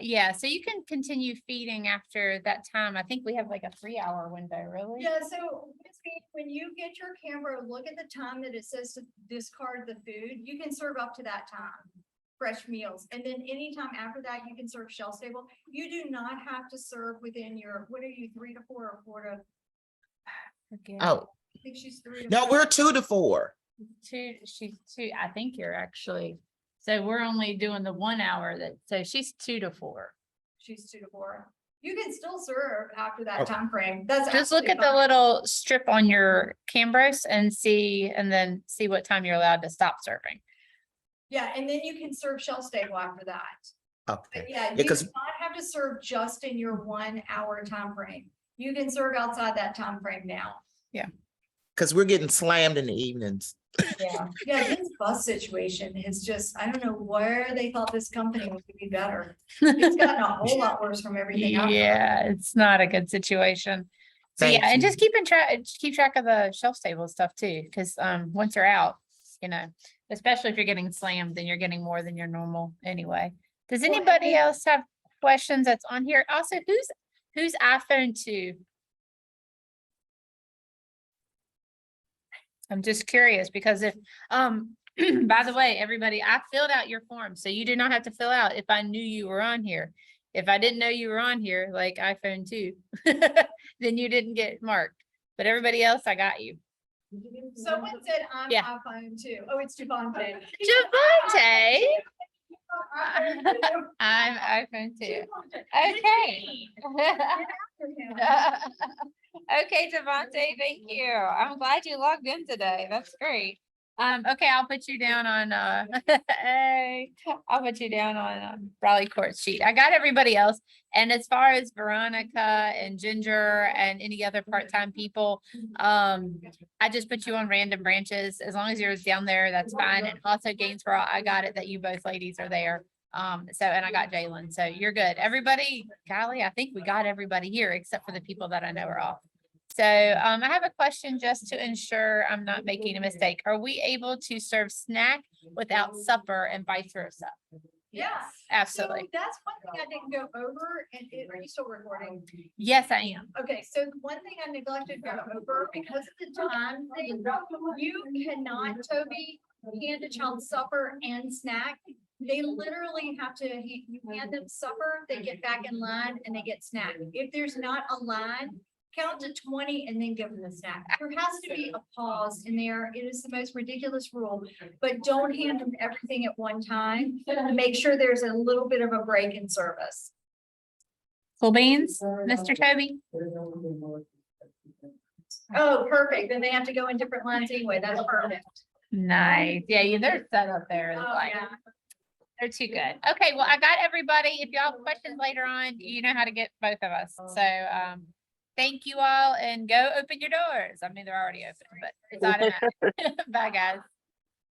Yeah, so you can continue feeding after that time. I think we have like a 3-hour window, really. Yeah, so Ms. Bean, when you get your camera, look at the time that it says to discard the food. You can serve up to that time, fresh meals. And then anytime after that, you can serve shelf stable. You do not have to serve within your, what are you, 3 to 4 or 4 to, Forget. Oh, I think she's 3 to no, 4. we're 2 to 4. She's 2. I think you're actually, so we're only doing the 1 hour so she's 2 to 4. She's 2 to 4. You can still serve after that Okay. time frame. That's Just look at absolutely the fine. little strip on your Cambros and then see what time you're allowed to stop serving. Yeah, and then you can serve shelf stable after that. But Okay. yeah, you Yeah, do 'cause- not have to serve just in your 1 hour time frame. You can serve outside that time frame now. Because we're getting slammed in the evenings. Yeah. Yeah, this bus situation is just, I don't know where they thought this company would be better. It's gotten a whole lot worse from everything I've heard. Yeah, it's not a good situation. So Thank yeah, and you. just keep track of the shelf stable stuff too, because once you're out, especially if you're getting slammed, then you're getting more than your normal anyway. Does Well, anybody else have questions that's on here? Also, who's iPhone 2? I'm just curious because if, by the way, everybody, I filled out your form, so you did not have to fill out if I knew you were on here. If I didn't know you were on here, like iPhone 2, then you didn't get marked. But everybody else, I got you. Someone said I'm Yeah. iPhone too. Oh, it's Javante. Javante, I'm iPhone 2. Okay. Okay, Javante, thank you. I'm glad you logged in today. That's great. Okay, I'll put you down on hey, I'll put you down on Raleigh Court sheet. I got everybody else. And as far as Veronica and Ginger and any other part-time people, I just put you on random branches. As long as you're down there, that's fine. And also Gainsborough, I got it that you both ladies are there. And I got Jalen, so you're good. Everybody, golly, I think we got everybody here except for the people that I know are off. So I have a question just to ensure I'm not making a mistake. Are we able to serve snack without supper and vice versa? Yes. Absolutely. So that's one thing I didn't go over. And are you still recording? Yes, I am. Okay, so one thing I neglected to go over because of the time thing, you cannot, Toby, hand a child supper and snack. They literally have to, you hand them supper, they get back in line and they get snack. If there's not a line, count to 20 and then give them the snack. There has to be a pause in there. It is the most ridiculous rule, but don't hand them everything at one time. Make sure there's a little bit of a break in service. Cool beans, Mr. Toby? Oh, perfect. Then they have to go in different lines anyway. That's perfect. Nice. Yeah, they're set up there. It's Oh, like, yeah. they're too good. Okay, well, I got everybody. If y'all have questions later on, you know how to get both of us. So thank you all and go open your doors. I mean, they're already open, but it's automatic. Bye, guys.